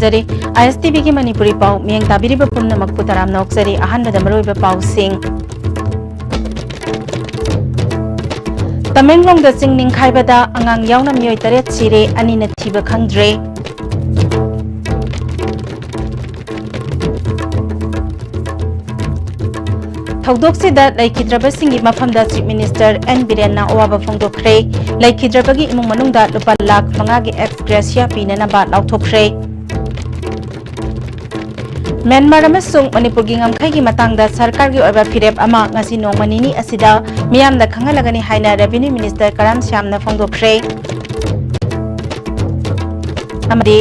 ꯊꯝꯖꯔꯤ ISTV की मणिपुरी पाउ मियंग ताबिरिबा पुम्नमक्पु तरामना ओक्सरी अहानबदा मरुइबा पाउसिंग तमेंगलोंगदा चिंग निंखाइबदा अंगांग यावना मियोय तरेत सिरे अनिना थिबा खंगद्रे थौदोक्सिदा लैखिद्रबसिंगी मफमदा चीफ मिनिस्टर एन बिरेनना अवाबा फोंदोखरे लैखिद्रबगी इमुंग मनुंगदा लुपा लाख 5 गी एक्सग्रेसिया पीननाबा लाउथोखरे म्यांमार अमसुंग मणिपुर गी ngamkhai matangda sarkar gi oiba firep ama ngasi nongmanini asida miyamda khangalagani haina revenue minister karam shyamna phongdokre amadi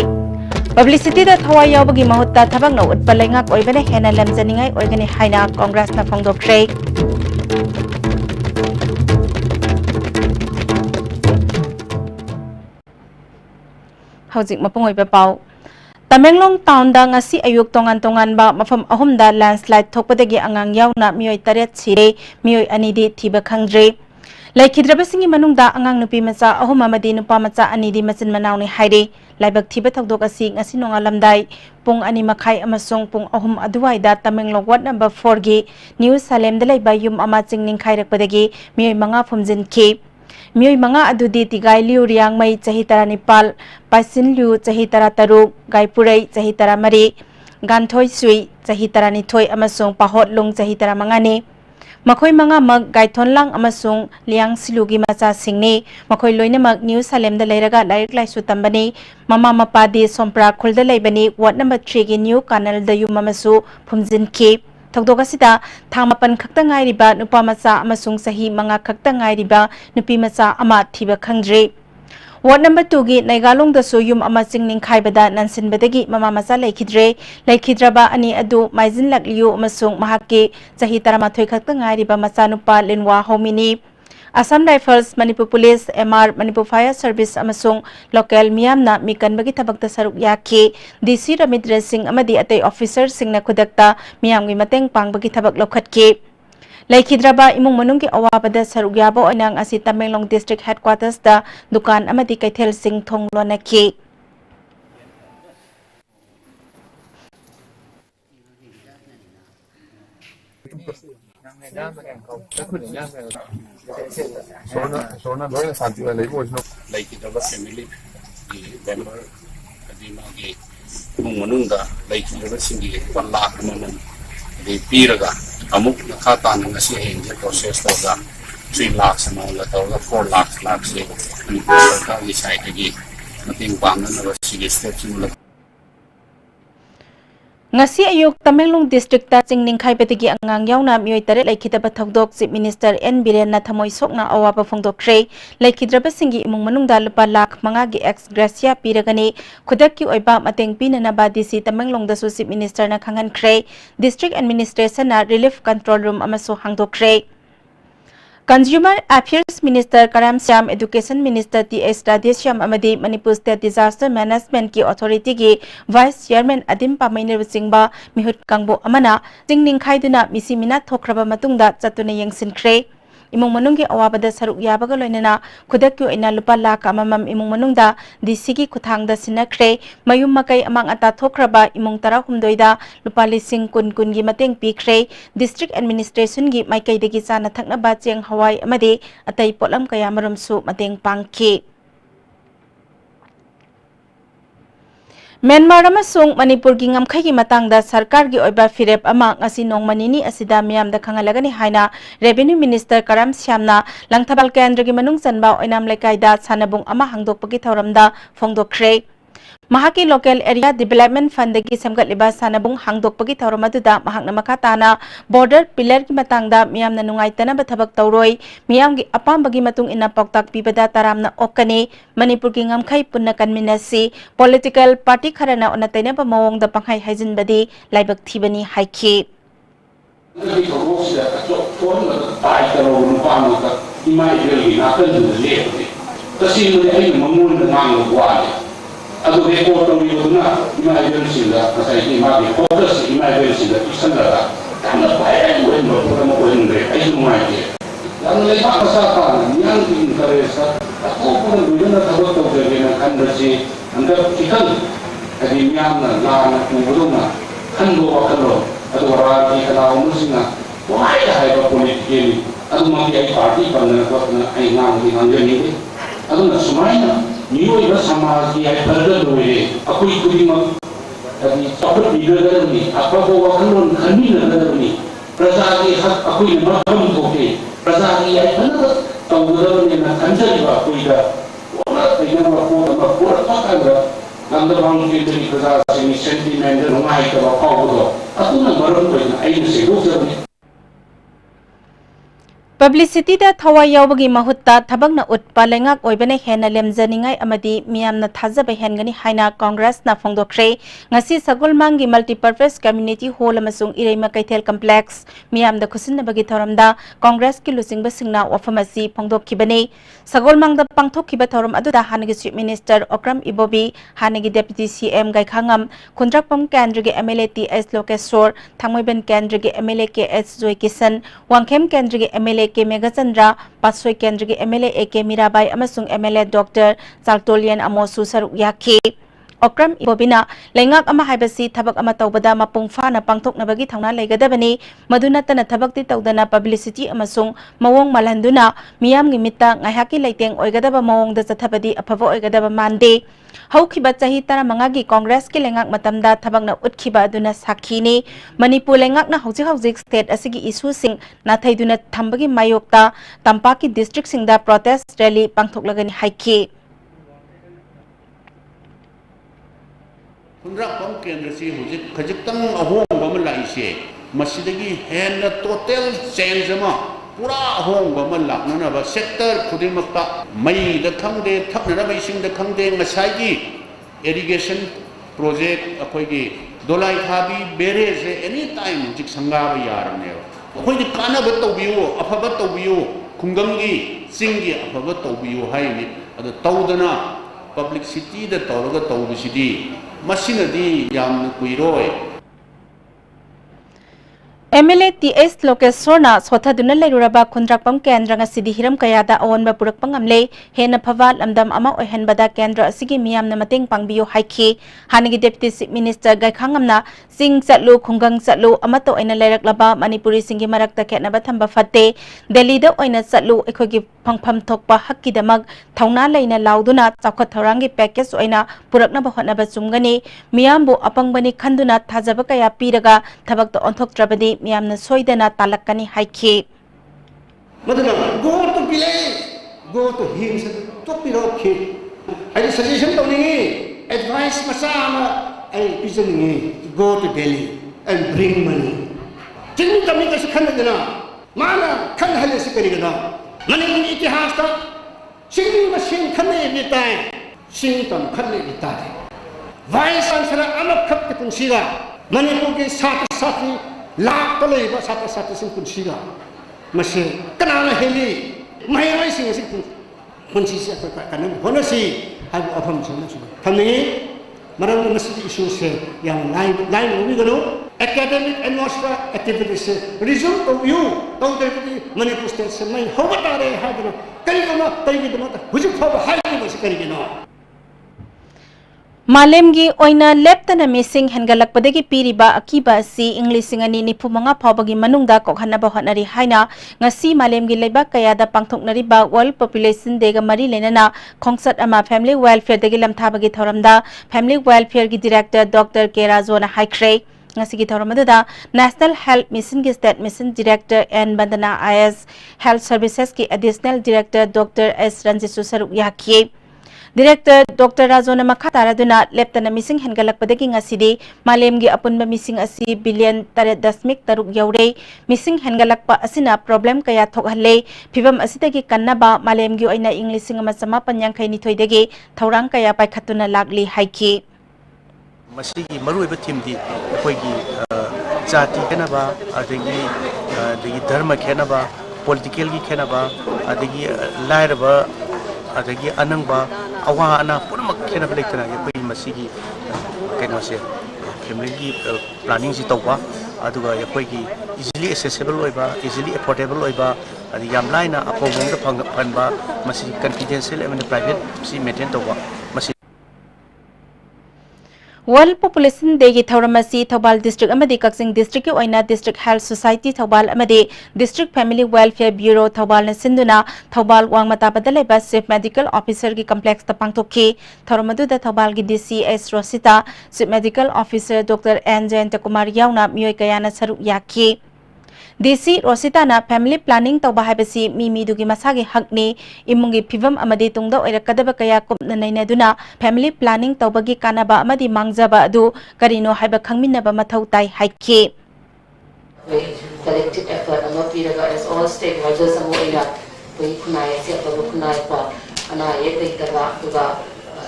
publicity da thawai yawbagi mahutta thabakna utpalaingak oibane hena lamjaningai oigani haina congress na phongdokre hojik mapung oiba pau Tamenglong town da ngasi ayuk tongan ba mafam ahum da landslide thokpadagi angang yauna miyoy taret sire miyoy anidi thiba khangdre laikhidrabasingi manungda angang nupi macha ahum amadi nupa macha anidi machin manawni haire laibak thiba thokdok asi ngasi nongalamdai pung ani makhai amasung pung ahum aduwai da Tamenglong ward number 4 gi New Salem da laiba yum ama chingning khairakpadagi miyoy manga phumjin ki मियोय मंगा अदुदी तिगाई लिउ रियांग मई चही तरा निपाल पासिन लिउ चही तरा तरुक गायपुरई चही तरा मरी गांथोय सुई चही तरा निथोय अमसुंग पाहोट लुंग चही तरा मंगाने मखोय मंगा मग गायथोनलांग अमसुंग लियांग सिलुगी मचा सिंगने मखोय लोइनमक न्यू सालेम दा लेरगा लाइक लाइसु तंबनी ममा मपादी सोमप्रा खुलदा लेबनी वार्ड नंबर 3 गी न्यू कानल दा युम अमसु फुमजिन की थौदोगसिदा थांगमापन खक्ता ngairiba nupa macha amasung sahi manga khakta ngairiba nupi macha ama thiba khangdre ward number 2 gi naigalong da soyum ama chingning khaibada nansinbadagi mama macha laikhidraba ani adu maijin lakliu amasung mahakki sahi 13 khakta ngairiba macha nupa lenwa homini Assam Rifles, Manipur Police, MR, Manipur Fire Service amasung local miyamna mikanbagi thabakta saruk yaki DC Ramit Singh amadi atay officer singna khudakta miyamgi mateng pangbagi thabak lokhatki Laikhidraba imung manunggi awabada saruk yabo onang asi Tamenglong District Headquarters da dukan amadi kaithel sing thonglonaki Sona doy santi wala ibo no like the family member adima ge mungunga like the singi 1 lakh naman de piraga amuk nakata ng si angel process to ga 3 lakhs na la to 4 lakhs le ni ka ni site ge nating pang na sige steps mo ngasi ayuk Tamenglong district ta chingning khaibetigi angang yauna miyoy tare laikhitaba thokdok chief minister N Biren na thamoi sokna awaba phongdokre laikhidraba singi imung manungda lupa lakh 5 gi ex gracia piragani khudakki oiba mateng pinana ba DC Tamenglong da su chief minister na khangan khre district administration na relief control room amaso hangdokre Consumer Affairs Minister Karam Syam, Education Minister T.S. Radheshyam amadi Manipur State Disaster Management ki Authority ki Vice Chairman Adim Pamainir Singba Mihut Kangbo amana Singning Khaiduna misi minat thokraba matungda chatuna yengsinkhre imung manunggi awabada saruk yabaga loinana khudakki oina lupa lakh amamam imung manungda DC ki khuthangda sinakhre mayum makai amang ata thokraba imung 16 da lupa lising kun gi mateng pikre district administration gi maikai degi chana thakna ba cheng hawai amade atai polam kaya maram su mateng pangki Myanmar amasung Manipur gi ngamkhai gi matangda sarkar gi oiba firep ama ngasi nongmanini asida miyamda khangalagani haina revenue minister Karam Shyamna langthabal kendra gi manung chanba oinam lekaida sanabung ama hangdokpagi thoramda phongdokre Mahaki local area development fund gi samgatliba sanabung hangdokpagi thoramadda mahakna makatana border pillar gi matangda miyamna nungaitana bathabak tawroi miyam gi apambagi matung ina poktak pibada taramna okani Manipur gi ngamkhai punna kanminasi political party kharana onataina ba mawong da panghai haijin badi laibak thibani haiki Ado report to you na emergency da sai ma di focus emergency da isanda kana bayar ko no ko inde ai mo ai yang le pa sa ka yang interesa ako ko na duna ta ko to de na kan da si anda ikan ꯑꯗꯩ ꯃꯤꯌꯥꯝꯅ ꯂꯥꯟꯅ ꯎꯕꯗꯧꯅ ꯈꯟꯕ ꯋꯥꯈꯜꯂꯣꯟ ꯑꯗꯨꯒ ꯔꯥꯖꯅꯤꯇꯤ ꯀꯅꯥꯒꯨꯝꯕꯁꯤꯡꯅ ꯅꯨꯡꯉꯥꯏꯅ ꯍꯥꯏꯕ politically ꯑꯗꯨꯃꯛꯇꯤ ꯑꯩ ꯄꯥꯔꯇꯤ ꯄꯟꯗꯅ ꯈꯣꯠꯇꯅ ꯑꯩ ꯉꯥꯡꯖꯅꯤꯡꯗꯦ ꯑꯗꯨꯅ ꯁꯨꯃꯥꯏꯅ ꯃꯤꯑꯣꯏꯕ ꯁꯃꯥꯖꯀꯤ ꯍꯥꯏꯐꯔꯒ ꯂꯣꯏꯔꯦ ꯑꯩꯈꯣꯏ ꯈꯨꯗꯤꯡꯃꯛ ꯍꯥꯏꯗꯤ ꯆꯥꯎꯈꯠꯄꯤꯒꯗꯕꯅꯤ ꯑꯐꯕ ꯋꯥꯈꯜꯂꯣꯟ ꯈꯟꯃꯤꯟꯅꯒꯗꯕꯅꯤ प्रजाकी हक अखुई मफम थोके प्रजाकी याइफनब तौगदबनेना खंजरिबा अखुईदा ओना तैनबा पोतमा पोरपा कांग्रा नंदबांग केंद्री प्रजा सिंग सेंटिमेंट नुंगाई तबा फावदो अतुना मरम कोइना आइना सेगोजबने Publicity da thawai yaubagi mahutta thabakna utpa lengak oibane hena lemjaningai amadi miyamna thajaba hengani haina Congress na phongdokre ngasi sagolmangi multipurpose community hall amasung ireima kaithel complex miyamda khusinnabagi thoramda Congress ki lusingba singna wafamasi phongdokkibane sagolmangda pangthokkiba thoram aduda hanagi chief minister Okram Ibobi hanagi deputy CM Gaikhangam Khundrakpam Kendrigi MLA TS Lokeshwar Thangmoiben Kendrigi MLA KS Joy Kisan Wangkhem Kendrigi MLA के मेघचंद्रा पासोई केंद्र के MLA AK Mirabai अमसुंग MLA doctor Chaltonlien अमोसु सरुक याखी ओक्रम इबोबिना लेंगाक अमा हाइबसी थबक अमा तौबदा मपुंग फाना पांगथोकनबगी थौना लेगदबनी मदुनतना थबकति तौदना पब्लिसिटी अमसुंग मवोंग मलहंदुना मियामगी मित्ता ngaihaki leiteng oigadaba mawongda chathapadi afaba oigadaba mande हौखिबा चाही तरा मंगागी कांग्रेस के लेंगाक मतमदा थबकना उतखिबा अदुना साखीनी मणिपुर लेंगाकना हौजिक हौजिक स्टेट असिगी इशू सिंग नाथैदुना थंबगी मायोक्ता तंपाकी डिस्ट्रिक्ट सिंगदा प्रोटेस्ट रैली पांगथोकलगनी हाइखी खुंद्राकपम केंद्र से हुजिक खजिकतंग अहोंग बम लाइसे मसिदगी हेन टोटल चेंज अमा पूरा अहोंग बम लाकननबा सेक्टर खुदिमक्ता मई द खंगदे थकनरबा इसिंग द खंगदे ngसाइगी इरिगेशन प्रोजेक्ट अखोइगी दोलाई थाबी बेरेज एनी टाइम जिक संगाबा यारने अखोइदि कानब तौबियो अफब तौबियो खुंगंगी चिंगी अफब तौबियो हाइनि अद तौदना पब्लिसिटी द तौरगा तौबिसिदी मसिनदी याम कुइरोय MLA TS Lokeshwarna sothaduna leiruraba khundrakpam kendra ngasidi hiram kayada awanba purakpang amle hena phawal amdam ama oihanbada kendra asigi miyamna mateng pangbiyo haikhi hanigi deputy chief minister gaikhangamna sing chatlu khungang chatlu amato oina leiraklaba manipuri singi marakta khetnaba thamba fatte delhi da oina chatlu ekhogi phangpham thokpa hakki damak thauna leina lauduna chakhot thorangi package oina puraknaba hotnaba chumgani miyambu apangbani khanduna thajaba kaya piraga thabakta onthoktrabadi मियामना सोइदना तालक्कनी हाइखी मदना go to village go to hills तो पिरो खि आई suggestion तो नहीं एडवाइस मसामा आई पिजनी go to Delhi and bring money जिन कमी का खनदना माना खन हले से करेगा मने इतिहास का सिंगी मशीन खने बिता है सिंग तम खने बिता है वाइस आंसर अमक खप के पुंसीगा मणिपुर के साथी लाख तले बा साथ साथ सिंह पुंसीगा मसे कनाना हेली महिराई सिंह सिंह पुंसी से कन होनसी हाब अफम समसु थने मरन मसी इशू से yang lain ubi gano academic and nostra activities se result of you tong de Manipur state se mai hobata re ha gano kari gano tai gi dama hujuk phab hai gi se kari gano Malemgi oina leptana missing hengalakpadagi piriba akiba si Englising ani nipumanga phawbagi manungda kokhanaba hotnari haina ngasi malemgi leibak kayada pangthoknariba World Population Day ga mari lenana khongsat ama family welfare dagi lamthabagi thoramda family welfare gi director Dr. K Rajona haikre ngasi gi thoramadada National Health Mission gi state mission director N Bandana IS Health Services ki additional director Dr. S Ranjisu Saruk yakhi Director Dr. Rajona Makataraduna Leptana Missing Hengalakpadagi ngasidi Malemgi apunba missing asi billion 3.3 yaure missing hengalakpa asina problem kaya thokhalle phibam asidagi kannaba Malemgi oina Englising ama sama panyankhai nithoidagi thaurang kaya paikhatuna lagli haiki masigi maruiba thimdi akoigi jati kenaba adagi dharma kenaba political gi kenaba adagi lairaba adagi anangba awa ana purmak kenaba lektana yakoi masigi kenose family gi planning si tawba aduga yakoi gi easily accessible oiba easily affordable oiba adi yam laina apobong da phanba masigi confidential and private si maintain tawba World Population Day ki thauramasi Thobal District amadi Kaksing District ki oina District Health Society Thobal amadi District Family Welfare Bureau Thobal na sinduna Thobal wangmata badaleba Chief Medical Officer ki complex ta pangthokki thauramadu da Thobal ki DCS Rosita Chief Medical Officer Dr. N Jayanta Kumar yauna miyoi kayana saru yaki DC Rosita na family planning tauba haibasi mi dugi masagi hakni imungi phivam amadi tungda oirakadaba kaya kumna nainaduna family planning taubagi kanaba amadi mangjaba adu karino haiba khangminaba mathau tai haiki collective effort and not as all stakeholders and more we kunai se abu kunai pa ana ye kai tarwa duga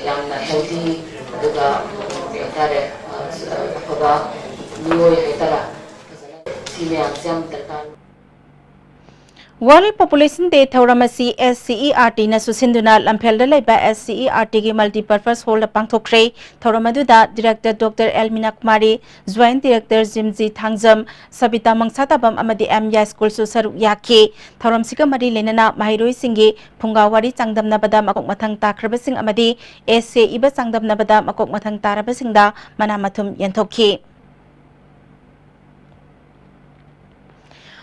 yamna healthy duga tare akhaba nioi haitara World Population Day thauramasi SCERT na susinduna lamphel laiba SCERT ki multi-purpose hall pangthokre thauramadu da Director Dr. Elmina Kumari Joint Director Jimji Thangjam Sabita Mangsatabam amadi MY School su saru yaki thauramsika mari lenana mahiroi singi phungawari changdamna bada makok mathang takrabasing amadi SC iba changdamna bada makok mathang tarabasingda manamathum yenthokhi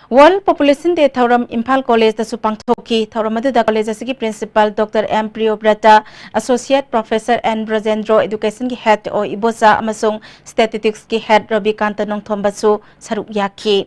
World Population Day thauram Imphal College da supangthoki thauramadu da college asigi principal Dr. M Priyobrata Associate Professor N Brajendro Education ki head o Ibosa amasung Statistics ki head Ravi Kanta Nongthombasu saruk yaki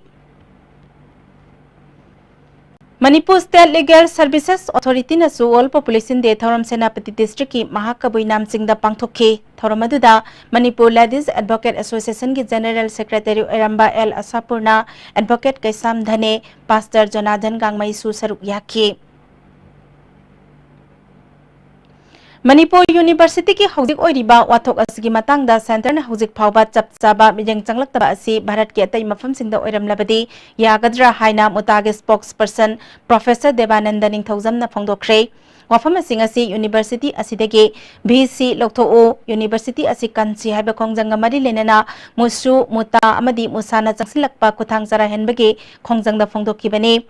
Manipur State Legal Services Authority na su World Population Day thauram Senapati District ki Mahakabui Namsing da pangthokki thauramadu da Manipur Ladies Advocate Association ki General Secretary Eramba L Asapurna Advocate Kaisam Dhane Pastor Jonathan Gangmai su saruk yaki Manipur University ki hauzik oiriba wathok asigi matangda center na hauzik phawba chapchaba mijeng changlaktaba asi Bharat ki atai mafamsingda oiramlabadi yagadra haina mutage spokesperson Professor Devananda Ningthaujam na phongdokre wafam asing asi University asidagi BC Loktho University asi kanchi haiba khongjanga mari lenana musu muta amadi musana changsilakpa kuthang jara henbagi khongjangda phongdokkibani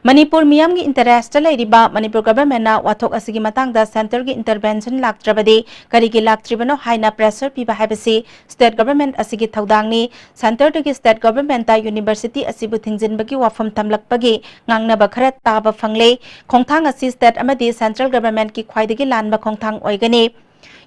Manipur Miyam ki interest lairiba Manipur government na wathok asigi matangda center ki intervention laktrabadi karigi laktribano haina pressure piba haibasi state government asigi thaudangni center ki state government ta university asibu thingjinbagi wafam tamlakpagi ngangnaba khara taba phangle khongthang asi state amadi central government ki khwaidagi lanba khongthang oigani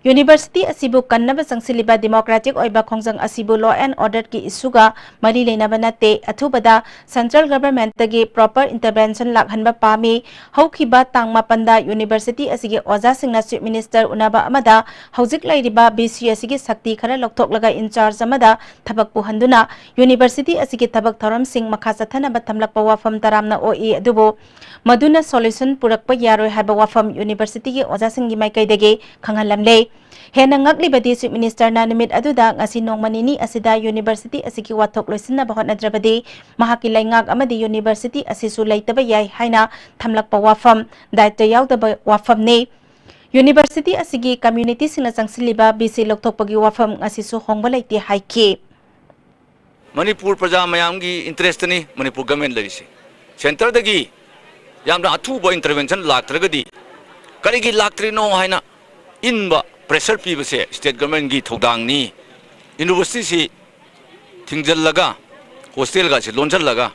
University asibu kannaba sangsiliba democratic oiba khongjang asibu law and order ki isuga mari leinaba nate athubada central government tagi proper intervention lakhanba pami haukiba tangma panda university asigi oja singna chief minister unaba amada hauzik lairiba BC asigi sakti khara lokthok laga in charge amada thabak puhanduna university asigi thabak thoram sing makha sathanaba thamlakpa wafam taramna oi adubo maduna solution purakpa yaroi haba wafam university ki oja singi maikaidagi khanghalamle Hena ngaglibadi Chief Minister na nimit aduda ngasi nongmanini asida University asiki wathok loisinna bahon adrabadi mahaki laingak amadi University asisu laitaba yai haina thamlakpa wafam daita yaudaba wafam ne University asigi community sina changsiliba BC lokthokpagi wafam ngasisu hongba laite haiki Manipur praja mayamgi interest ni Manipur government larisi center dagi yamna athuba intervention laktragadi karigi laktrino haina inba pressure people say state government gi thodang ni university si thingjal laga hostel ga si lonjal laga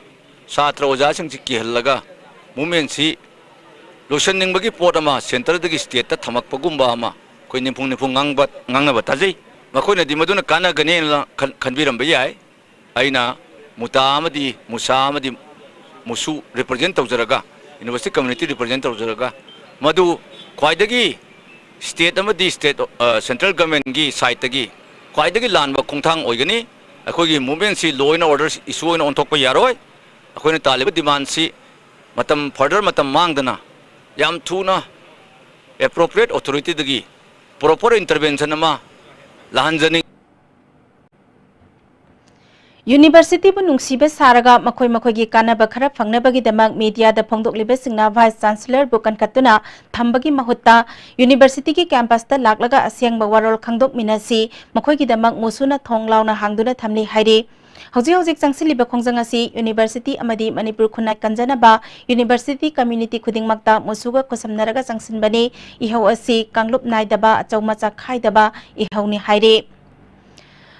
satra oja sing chi kihal laga movement si lotion ning bagi pot ama center dagi state ta thamak pagumba ama koi niphung ngangna ba tajai makoi na di maduna kana gane khanbiram ba yai aina muta amadi musa amadi musu represent tawjaraga university community represent tawjaraga madu khwaidagi state amadi state central government gi side tagi khwaidagi lanba khongthang oigani akogi movement si law and order issue on thokpa yaroi akoina taliba demand si matam further matam mangdana yam thuna appropriate authority dagi proper intervention ama lahanjani University bu nungsiba saraga makoi gi kanaba khara phangnabagi damak media da phongdokleba singna vice chancellor bu kankatuna thambagi mahutta university ki campus ta laklaga asyang bawarol khangdok minasi makoi gi damak musuna thonglauna hangduna thamni hairi hojik changsiliba khongjang asi university amadi manipur khunai kanjanaba university community khudingmakta musuga kosamnaraga changsinbani ihau asi kanglup naidaba chaumacha khaidaba ihauni hairi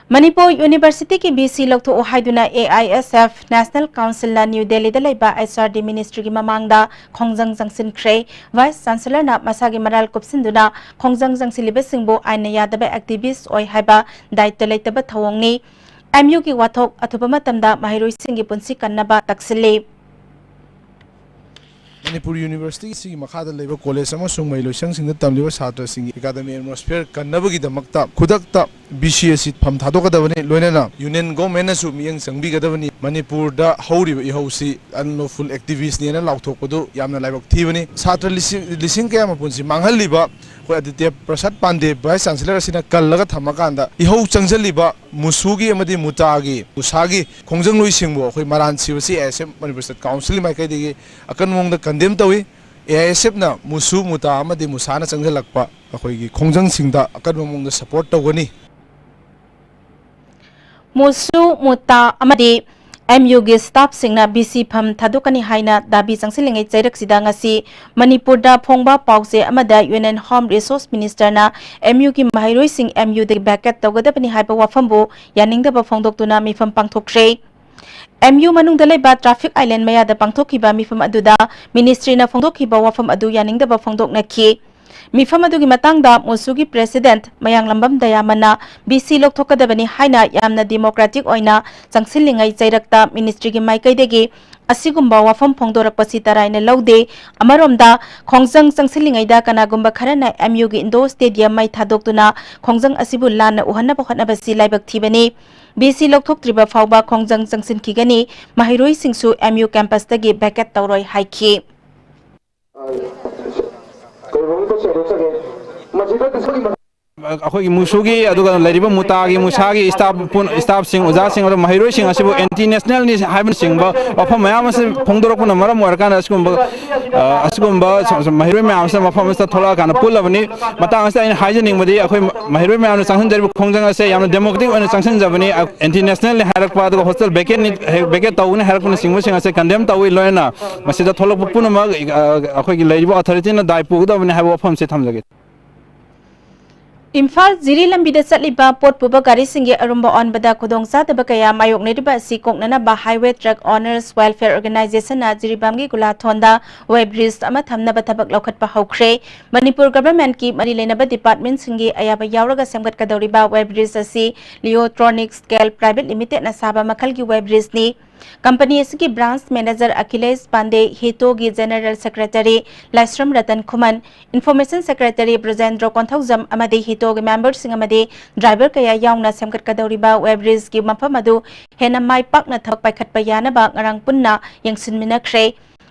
Manipur University ki BC lokto haiduna AISF National Council na New Delhi da laiba SRD Ministry ki mamangda khongjang jangsin khre Vice Chancellor na masagi maral kupsinduna khongjang jangsilibes singbo aina yadaba activist oi haiba daitya leitaba thawongni MU ki wathok athuba matamda mahiroi singi punsi kannaba taksile Manipuri University si makada leba college amasung mai loisang singda tamliba satra singi academy atmosphere kannabagi damakta khudakta BCS pham thadokadabani loinana union government asu miyang sangbi gadabani Manipur da hauriba ihausi unlawful activist ni na lauthokpadu yamna laibak thibani satra lising kaya mapunsi manghalliba ko aditya prasad pande vice chancellor asina kallaga thamakanda ihau changjaliba musugi amadi mutagi usagi khongjang loi singbo khoi maran sibasi SM Manipur State Council mai kai digi akan mongda condemn tawi AISF na musu muta amadi musana changjalakpa akhoi gi khongjang singda akan mongda support tawgani musu muta amadi MU gi staff singna BC pham thadukani haina dabi changsilingai chairak sida ngasi Manipur da phongba pause amada Union Home Resource Minister na MU gi mahiroi sing MU de backup tawgadabani haiba wafambu yaningdaba phongdoktuna mifam pangthokre MU manung dalai ba traffic island maya da pangthokiba mifam aduda ministry na phongdokhiba wafam adu yaningdaba phongdokna ki mifam adugi matangda musugi president mayang lambam dayamana BC lokthokadabani haina yamna democratic oina changsilingai chairakta ministry gi maikaidegi asigumba wafam phongdorakpasi taraina laude amaromda khongjang changsilingai da kanagumba kharana MU gi Indo Stadium mai thadoktuna khongjang asibu lana uhanna basi laibak thibani BC lokthoktriba fawba khongjang changsin kigani mahiroi singsu MU campus tagi backup tawroi haiki अखोई मुसुगी लेरिबा मुतागी मुसागी staff सिंग ओजा सिंग महिरोई सिंग असिबो anti national नि हाइबन सिंग बा अफम मयाम से फोंदोरकन मरम वरकान असकुंबा महिरोई मयाम से मफम से थोड़ा कान पुलबनी मतांग से हाइजनिंग बदी अखोई महिरोई मयाम संगसन जरिब खोंजंग से याम डेमोक्रेटिक ओन संगसन जबनी एंटी नेशनल हारक पाद हॉस्टल बेकेट ताउन हारक सिंग सिंग से कंडेम ताउई लोयना मसिदा थोलक पुनम अखोई लेरिबा अथॉरिटी न दायपु दबनी हाइबो अफम से थमजगे Imphal Ziri Lambida Satliba Port Puba Gari Singi Arumba on Bada Kudong Satabakaya Mayok Nediba Si Koknana Ba Highway Truck Owners Welfare Organization na Ziribamgi Gula Thonda Web List Amathamna Batabak Lokat Pahokre Manipur Government ki Marilenaba Department Singi Ayaba Yauraga Samgat Kadoriba Web List Asi Leotronic Scale Private Limited na Saba Makalgi Web List ni Company की branch manager Akhilesh Pandey हितो की general secretary Laishram रतन खुमन information secretary Brajendra Konthoujam अमदे हितो के members सिंग अमदे driver कया यावना सेमकट कदौरिबा web ridge की मफम अदु हेना माइ पाकना थक पाइखटपा यानबा ngarang punna yangsinminakre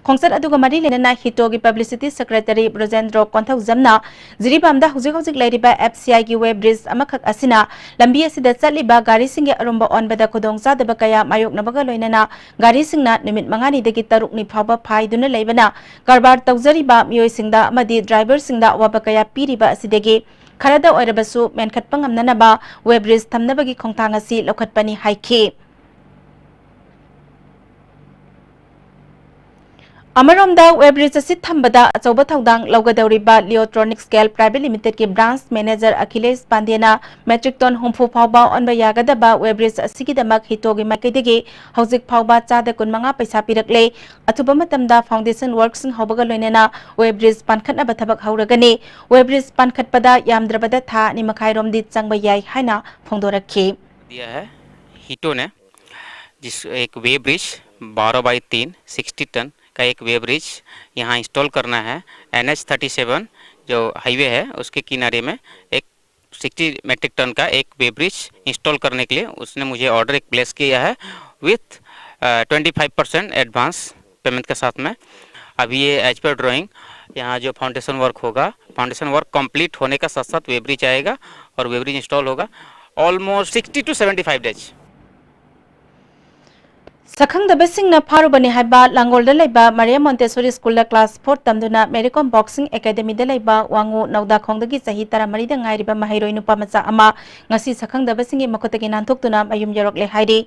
Khongsat aduga mari lenana hito gi publicity secretary Brojendro Konthaujamna Jiribamda hujik lairiba FCI gi web bridge amakhak asina lambi asida chatliba gari singe arumba onbada khudong sadaba kaya mayok nabaga loinana gari singna nimit mangani degi taruk ni phaba phaiduna leibana karbar tawjariba miyoi singda amadi driver singda waba kaya piriba asidegi kharada oirabasu menkhat pangamnanaba web bridge thamnabagi khongthang asi lokhatpani haiki Amaromda web bridge asi thambada achauba thaudang laugadawriba Leotronic Scale Private Limited ki branch manager Akhilesh Pandena metric ton humfu phawba onba yagadaba web bridge asigi damak hitogi makaidegi hojik phawba chada kunmanga paisa pirakle athuba matamda foundation works hawbaga loinena web bridge pankhatna bathabak hauragani web bridge pankhatpada yamdrabada tha ni makhairom di changba yai haina phongdorakhi दिया है हिटो ने जिस एक web bridge 12/3 60 ton का एक web bridge यहाँ install करना है NH37 जो हाईवे है उसके किनारे में एक 60 मेट्रिक टन का एक वेब ब्रिज इंस्टॉल करने के लिए उसने मुझे ऑर्डर एक प्लेस किया है विथ 25% एडवांस पेमेंट के साथ में अभी ये एज पर ड्राइंग यहाँ जो फाउंडेशन वर्क होगा फाउंडेशन वर्क कंप्लीट होने का साथ साथ वेब ब्रिज आएगा और वेब ब्रिज इंस्टॉल होगा almost 60 to 75 days Sakhang da besing na pharu bani haiba langol da laiba Maria Montessori School da class 4 tamduna American Boxing Academy da laiba wangu nauda khongdagi sahi taramari da ngairiba mahairoi nupa macha ama ngasi sakhang da besingi makotagi nanthokduna mayum yarok le hairi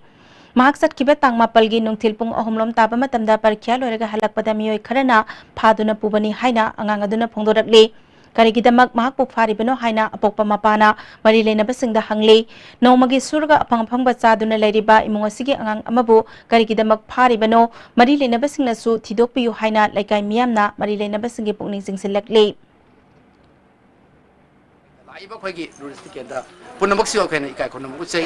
mahak satkiba tangma palgi nungthilpung ahumlom taba matamda parikya loiraga halakpada miyoi kharana phaduna pubani haina angang aduna phongdorakle Karigidamak mahakpu faribano haina apokpa mapana mari leinabasinda hangli nomagi surga apang-apangba chaduna lairiba imung asigi angang amabu karigidamak faribano mari leinabasinga su thidokpiyu haina laikai miyamna mari leinabasingi pukning singsilakli laiba khoigi logistic kendra punamak siwa khena ikai khonamu chei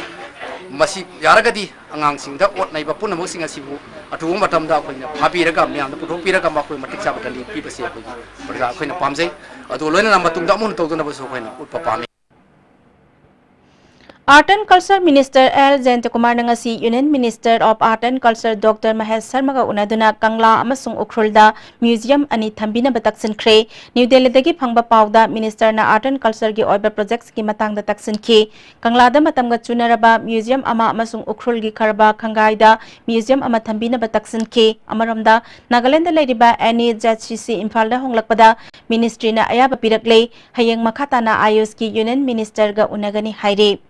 masi yaragadi angang singda ot naiba punamak singa sibu atu matamda khoina phabiraga miyamda puthokpiraga makhoi matik sabata li pibase khoigi barja khoina pamjai adu loina matungda mun tawduna basu khoina utpa pami Art and Culture Minister L. Jayantakumar nangasi Union Minister of Art and Culture Dr. Mahesh Sharma ga unaduna Kangla amasung Ukhrulda Museum ani thambina bataksin khre New Delhi dagi phangba pawda Minister na Art and Culture gi oiba projects ki matangda taksin ki Kangla da matamga chunaraba museum ama amasung Ukhrul gi kharba khangaida museum ama thambina bataksin ki amaramda Nagaland da lairiba NHCC Imphal da honglakpada ministry na ayaba pirakle hayeng makhata na Ayush ki Union Minister ga unagani haire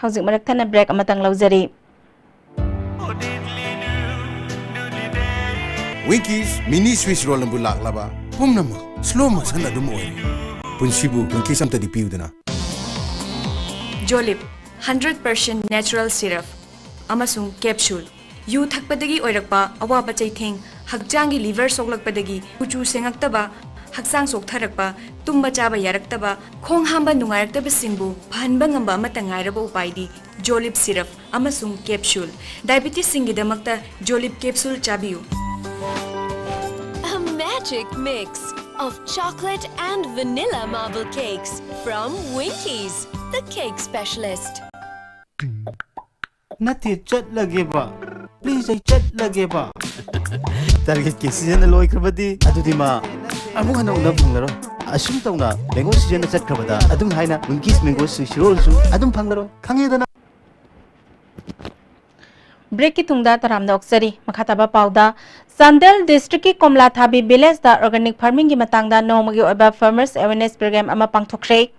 How's it Marakana break amatang lauzari? Winkies mini Swiss roll bulak laba. Pum nama slow masana dumoy. Punsibu Winkies am tadi piudana. Jolip 100% natural syrup. Amasung capsule. You thakpadagi oirakpa awa bachai thing hakjangi liver soglakpadagi kuchu sengaktaba Haksang sok tharakpa, tumba chaba yaraktaba, khong hamba nungaraktaba singbu, phanba ngamba amata ngairaba upaidi, Jolip syrup, amasung capsule. Diabetes singidamakta Jolip capsule chabiyu. A magic mix of chocolate and vanilla marble cakes from Winkies, the cake specialist. Nati chat lagi ba? Please ay chat lagi ba? Target cases na loy krabadi adu di ma amung hana una panglaro asum tauna mango season na chat krabada adum haina Winkies mango sushi roll su adum panglaro khange dana Break ki tungda taramda oksari makhataba pawda Sandel district ki Komla Thabi village da organic farming gi matangda nomagi oba farmers awareness program ama pangthokre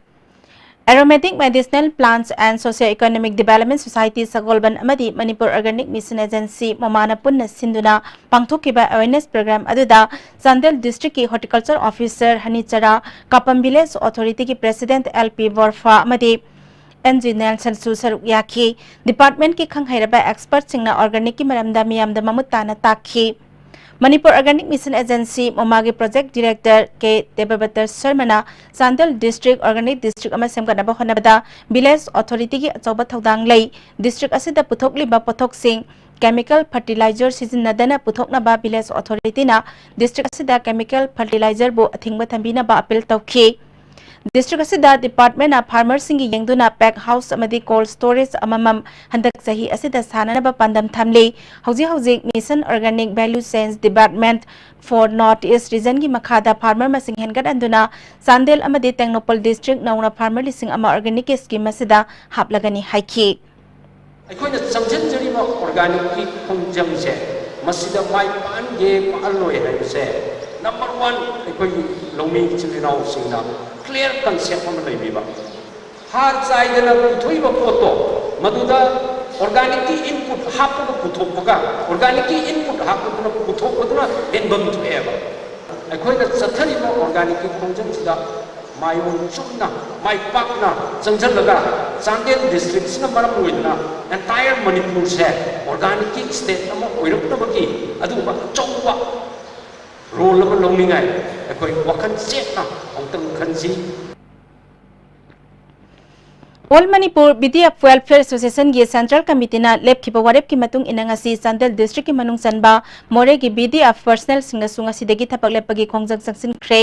Aromatic Medicinal Plants and Socio-Economic Development Society Sagolban Amadi Manipur Organic Mission Agency Momana Punna Sinduna Pangthokiba Awareness Program Aduda Sandel District ki Horticulture Officer Hanichara Kapam Village Authority ki President LP Warfa Amadi Engineer Sansu Saruk Yaki Department ki Khanghairaba Expert Singna Organic ki Maramda Miyamda Mamutana Takhi Manipur Organic Mission Agency Momagi Project Director K. Debabatar Sharmana Sandal District Organic District ama semganaba honabada Village Authority ki achoba thodang lei District asida puthokliba pothok sing chemical fertilizer sizinadana puthoknaba Village Authority na District asida chemical fertilizer bo athingba thambina ba appeal tawkhi District asida Department of Farmer singi yengduna pack house amadi cold storage amamam handak sahi asida sananaba pandam thamle hauji Mission Organic Value Chains Development for North East Region gi makhada farmer masing hengat anduna Sandel amadi Tengnopal District nauna farmer lising ama organic scheme asida haplagani haiki ꯑꯩꯈꯣꯏꯅ ꯆꯪꯁꯤꯟꯖꯔꯤꯕ ꯑꯣꯔꯒꯥꯅꯤꯛꯀꯤ ꯈꯣꯡꯖꯪꯁꯦ ꯃꯁꯤꯗ ꯃꯥꯏ ꯄꯥꯟꯒꯦ ꯄꯥꯜꯂꯣꯏ ꯍꯥꯏꯕꯁꯦ number 1 ꯑꯩꯈꯣꯏꯒꯤ ꯂꯧꯃꯤ ꯏꯆꯤꯜ ꯏꯅꯥꯎꯁꯤꯡꯅ clear concept ꯑꯃ ꯂꯩꯕꯤꯕ ꯍꯥꯔ ꯆꯥꯏꯗꯅ ꯄꯨꯊꯣꯛꯏꯕ ꯄꯣꯠꯇꯣ ꯃꯗꯨꯗ ꯑꯣꯔꯒꯥꯅꯤꯛꯀꯤ ꯏꯟꯄꯨꯠ ꯍꯥꯞꯄꯒ ꯄꯨꯊꯣꯛꯄꯒ ꯑꯣꯔꯒꯥꯅꯤꯛꯀꯤ ꯏꯟꯄꯨꯠ ꯍꯥꯞꯄꯗꯨꯅ ꯄꯨꯊꯣꯛꯄꯗꯨꯅ ꯍꯦꯟꯕꯝ ꯊꯣꯛꯑꯦꯕ ꯑꯩꯈꯣꯏꯅ ꯆꯠꯊꯔꯤꯕ ꯑꯣꯔꯒꯥꯅꯤꯛꯀꯤ ꯈꯣꯡꯖꯪꯁꯤꯗ ꯃꯥꯌꯣꯟ ꯆꯨꯝꯅ ꯃꯥꯏ ꯄꯥꯛꯅ ꯆꯪꯁꯤꯜꯂꯒ ꯆꯥꯟꯗꯦꯜ ꯗꯤꯁꯇ꯭ꯔꯤꯛꯁꯤꯅ ꯃꯔꯝ ꯑꯣꯏꯗꯨꯅ ꯑꯦꯟꯇꯥꯌꯔ ꯃꯅꯤꯄꯨꯔꯁꯦ ꯑꯣꯔꯒꯥꯅꯤꯛꯀꯤ ꯁ꯭ꯇꯦꯠ ꯑꯃ ꯑꯣꯏꯔꯛꯅꯕꯒꯤ ꯑꯗꯨꯒꯨꯝꯕ ꯑꯆꯧꯕ ꯔꯣꯜ ꯑꯃ ꯂꯧꯅꯤꯡꯉꯥꯏ ꯑꯩꯈꯣꯏ ꯋꯥꯈꯜ ꯆꯦꯠꯅ ꯑꯃꯨꯛꯇꯪ ꯈꯟꯁꯤ All Manipur BDF Welfare Association gi Central Committee na lepkhiba warep ki matung inangasi Sandel District ki manung sanba more gi BDF personnel singna sunga sidegi thapak lepagi khongjang sangsin khre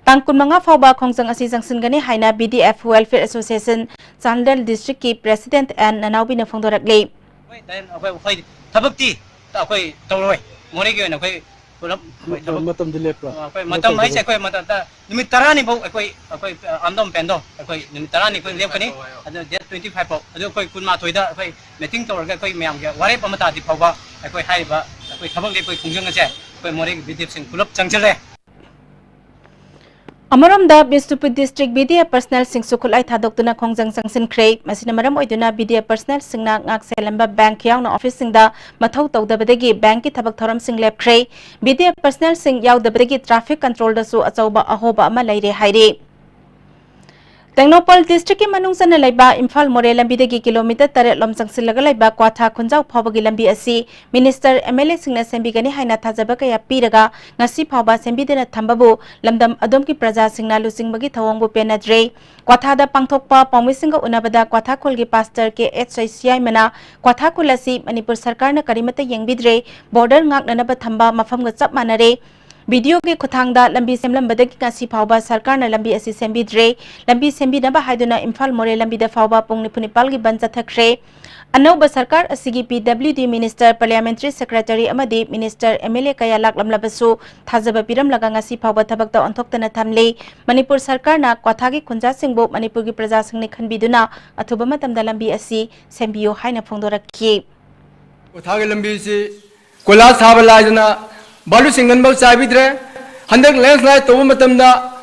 Tangkun manga fawba khongjang asi jangsin gani haina BDF Welfare Association Sandel District ki President and Nanaubi na phongdorakle tabakti akoi tawroi more gi na koi matam dilep matam hai se koi matam ta nimit tarani bo akoi amdom pendo akoi nimit tarani koi lep kani adu date 25 bo adu koi kunma thoida akoi meeting tawrga koi myam ge warep amata di phawba akoi haiba akoi thabak le koi khongjang ase koi more gi BDF sing pulap changchale Amaramda Bisnupur District BDA personnel sing sukulai thadokuna khongjang sangsin khrei masina maram oiduna BDA personnel singna ngak selamba bank yauna office singda mathau tawdabadagi bank ki thabak thoram sing lep khrei BDA personnel sing yaudabadagi traffic control da su achauba ahoba ama laire haire Tengnopal district ki manung sana laiba Imphal More lambi dagi kilometer 8 lom sangsilaga laiba Kwatha Khunjau phawbagi lambi asi minister MLA singna sembi gani haina thajaba kaya piraga ngasi phawba sembi dena thambabu lamdam adom ki praja singna lusingbagi thawongbu penadre Kwatha da pangthokpa pawmi singa unabada Kwatha khulgi pastor ke HICI mana Kwatha khulasi Manipur sarkar na karimata yengbidre border ngaknanaba thamba mafamga chap manare Video ke kuthangda lambi semlambadagi ngasi phawba sarkar na lambi asi sembidre lambi sembinaba haiduna Imphal More lambi da phawba pung nipal gi bancha thakre anauba sarkar asigi PWD minister parliamentary secretary amadi minister MLA kaya laklamlabasu thajaba piram laga ngasi phawba thabakta onthoktana thamle Manipur sarkar na Kwatha gi khunja singbo Manipur gi praja singni khanbiduna athuba matamda lambi asi sembiyo haina phongdorakki Kwatha gi lambi si kola sabalajna Balu singan bau sabidre, hendak landslide tahu macam da,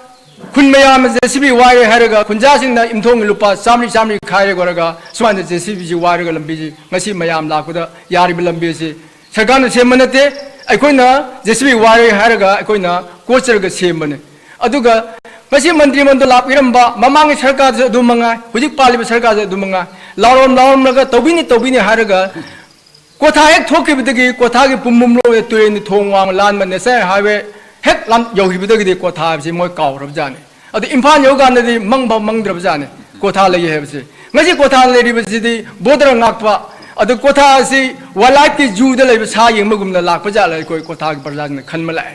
kun mayam JCB wire haraga, kunja singna imthong lupa samri kaya goraga, suman JCB wire lambi masih mayam lakuda yari lambi si, sarkar na semanate, aku na JCB wire haraga, aku na coacher ga semane, aduga masih menteri menteri lapiram ba, mamang sarkar se dumanga, hujik pali sarkar se dumanga, laurom laga tobini haraga. Kwatha hek thoki bidagi Kwatha gi pumum lo tuin thongwang lan man ne sa highway hek lan yohi bidagi de Kwatha si moi kaw rab jane adi Imphal yoga na di mangba mangdrab jane Kwatha lai he si ngasi Kwatha lai ri bisi di bodra ngakwa adi Kwatha si walai ki ju de lai sa yeng magum na lak pa ja lai koi Kwatha gi parja na khan malai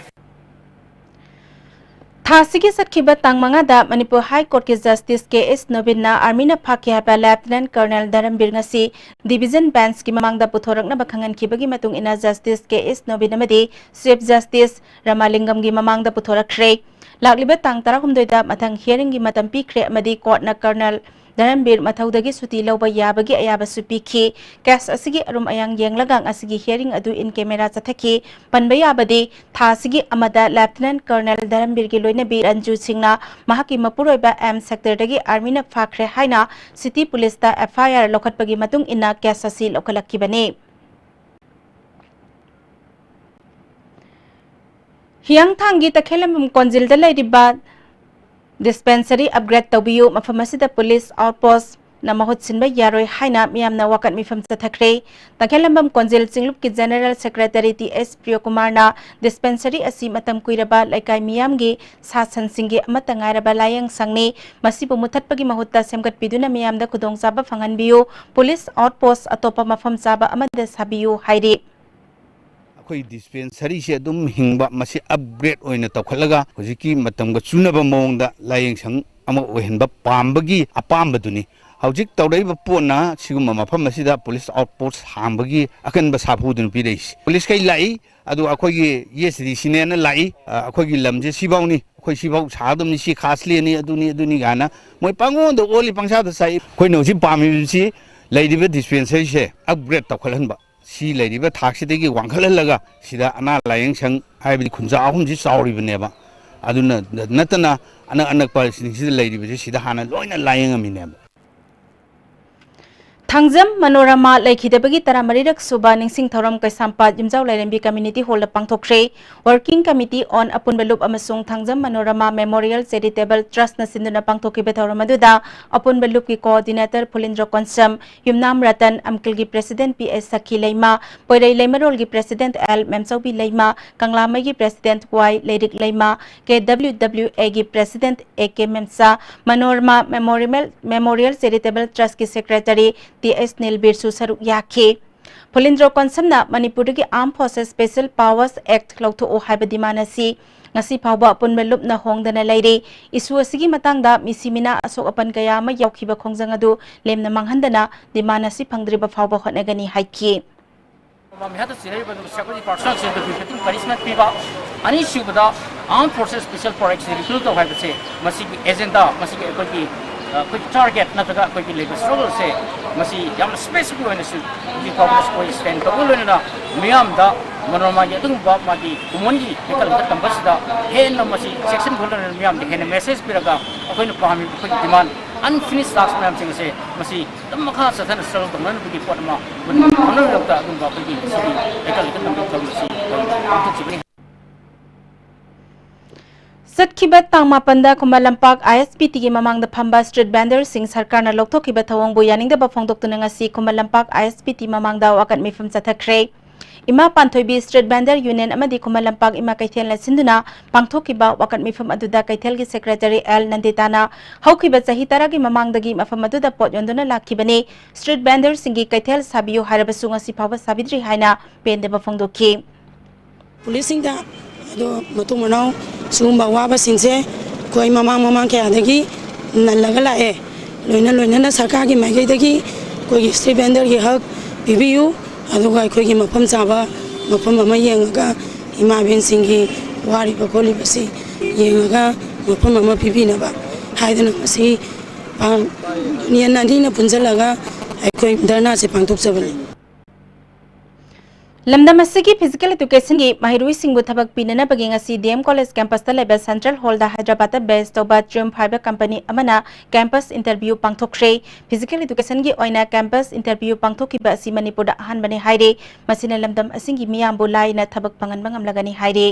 Thasigi satkiba tangmanga da Manipur High Court ke Justice KS Nobinna Armina Phakya ba Lieutenant Colonel Dharambir ngasi Division Bench ki mamangda puthorakna bakhangan kibagi matung ina Justice KS Nobinna madi Chief Justice Ramalingam gi mamangda puthorakre lagliba tang 16 da mathang hearing gi matam pikre amadi court na Colonel Dharambir mathaudagi suti loba yabagi ayaba supiki case asigi arum ayang yenglagang asigi hearing adu in camera chathaki panba yabadi thasigi amada Lieutenant Colonel Dharambir gi loina bi Ranju Singna mahaki mapuroiba M sector dagi army na phakre haina city police ta FIR lokhatpagi matung ina case asi lokhalakibani Hiang thangi takhelam konjil da laidiba dispensary upgrade tabiyu mafamasida police outpost na mahut sinba yaroi haina miyamna wakat mifam chathakre takhelambam konjil chinglup ki general secretary TS Priyakumar na dispensary asi matam kuiraba laikai miyamgi sasan singi amata ngairaba layang sangni masibu muthatpagi mahutta semgat piduna miyamda kudong saba phanganbiyu police outpost atopa mafam saba amada sabiyu hairi Koi dispensary se dum hingba masi upgrade oina tawkhalaga hojiki matamga chunaba mongda layeng sang ama ohenba pambagi apambaduni hojik tawdaiba pona siguma mafam masida police outpost hambagi akanba saphudun pireis police kai lai adu akogi yesdi sinena lai akogi lamje sibauni khoi sibau sadum ni si khasle ni aduni gana moi pangon do oli pangsa da sai khoi no si pami si laidiba dispensary se upgrade tawkhalanba si laidiba thaksidagi wangkhalalaga sida ana layeng sang haibidi khunja ahum ji sauribneba aduna natana anak pa sida laidiba sida hana loina layeng amineba Thangjam Manorama Laikhidabagi Taramarirak Suba Ningsing Thoram Kaisampa Jimjau Lairambi Community Hall Pangthokre Working Committee on Apunbalup Amasung Thangjam Manorama Memorial Charitable Trust na sinduna pangthokibe thoramaduda Apunbalup ki Coordinator Pulindra Konsam Yumnam Ratan Amkil gi President PS Sakhi Leima Poirai Leimarol gi President L Memsaubi Leima Kanglamai gi President Y Leirik Leima KWWA gi President AK Memsa Manorama Memorial Charitable Trust ki Secretary TS Nilbir Susaruk Yake Pulindro Konsamna Manipur ki Armed Forces Special Powers Act Lauto O Haibadi Manasi ngasi phawba punmelup na hongdana laire isu asigi matangda misimina asok apan kaya ma yaukhiba khongjang adu lemna manghandana dimanasi phangdriba phawba hotnagani haiki Ani shubada Armed Forces Special Powers recruit of haibase masigi agenda masigi ekoi quick target nataga koi labor struggle se masi yam specific oina su di problem ko stand to ulona miyam da Manorama की मागी Koeman की एकल तंबसदा हेन मसी section खोलने मियाम हेन message पिरगा अखोइन पामी अखोइ डिमांड अनफिनिश टास्क मैम सिंह से मसी तम मखा सथन स्ट्रगल तंगन की पोटमा खनन लगता अदुम बा की सिरी एकल तंबसी पांथोक Satkiba tangmapanda kumalampak ISPT gi mamangda phamba street vendor sing sarkarna lokthokhiba thawongbu yaningdaba phongdoktuna ngasi kumalampak ISPT mamangda wakat mifam chathakre ima panthoibi street vendor union amadi kumalampak ima kaithel la sinduna pangthokiba wakat mifam aduda kaithel gi secretary L Nanditana haukiba chahi taragi mamangdagi mafam aduda pot yonduna lakhibani street vendor singi kaithel sabiyo harabasu ngasi phawa sabidri haina pendeba phongdokhi policing da ado matung manau sumba waba singse koi mamang ke adagi nalaga lae loina na sarkar gi magai dagi koi street vendor gi hak bibiu ado ga koi gi mapam chaba mapam ama yenga ima ben singi wari ba koli basi yenga mapam ama bibina ba haidana masi ni nandi na punjalaga koi dharna se pangtuk chabani Lamdamasigi physical education gi mahirui singbu thabak pinana bagi ngasi DM college campus ta level central hall da Hyderabad based toba Triumph Fiber company amana campus interview pangthokre physical education gi oina campus interview pangthokiba asi Manipur da ahan bani haire masina lamdam asingi miyambu lai na thabak pangan bangam lagani haire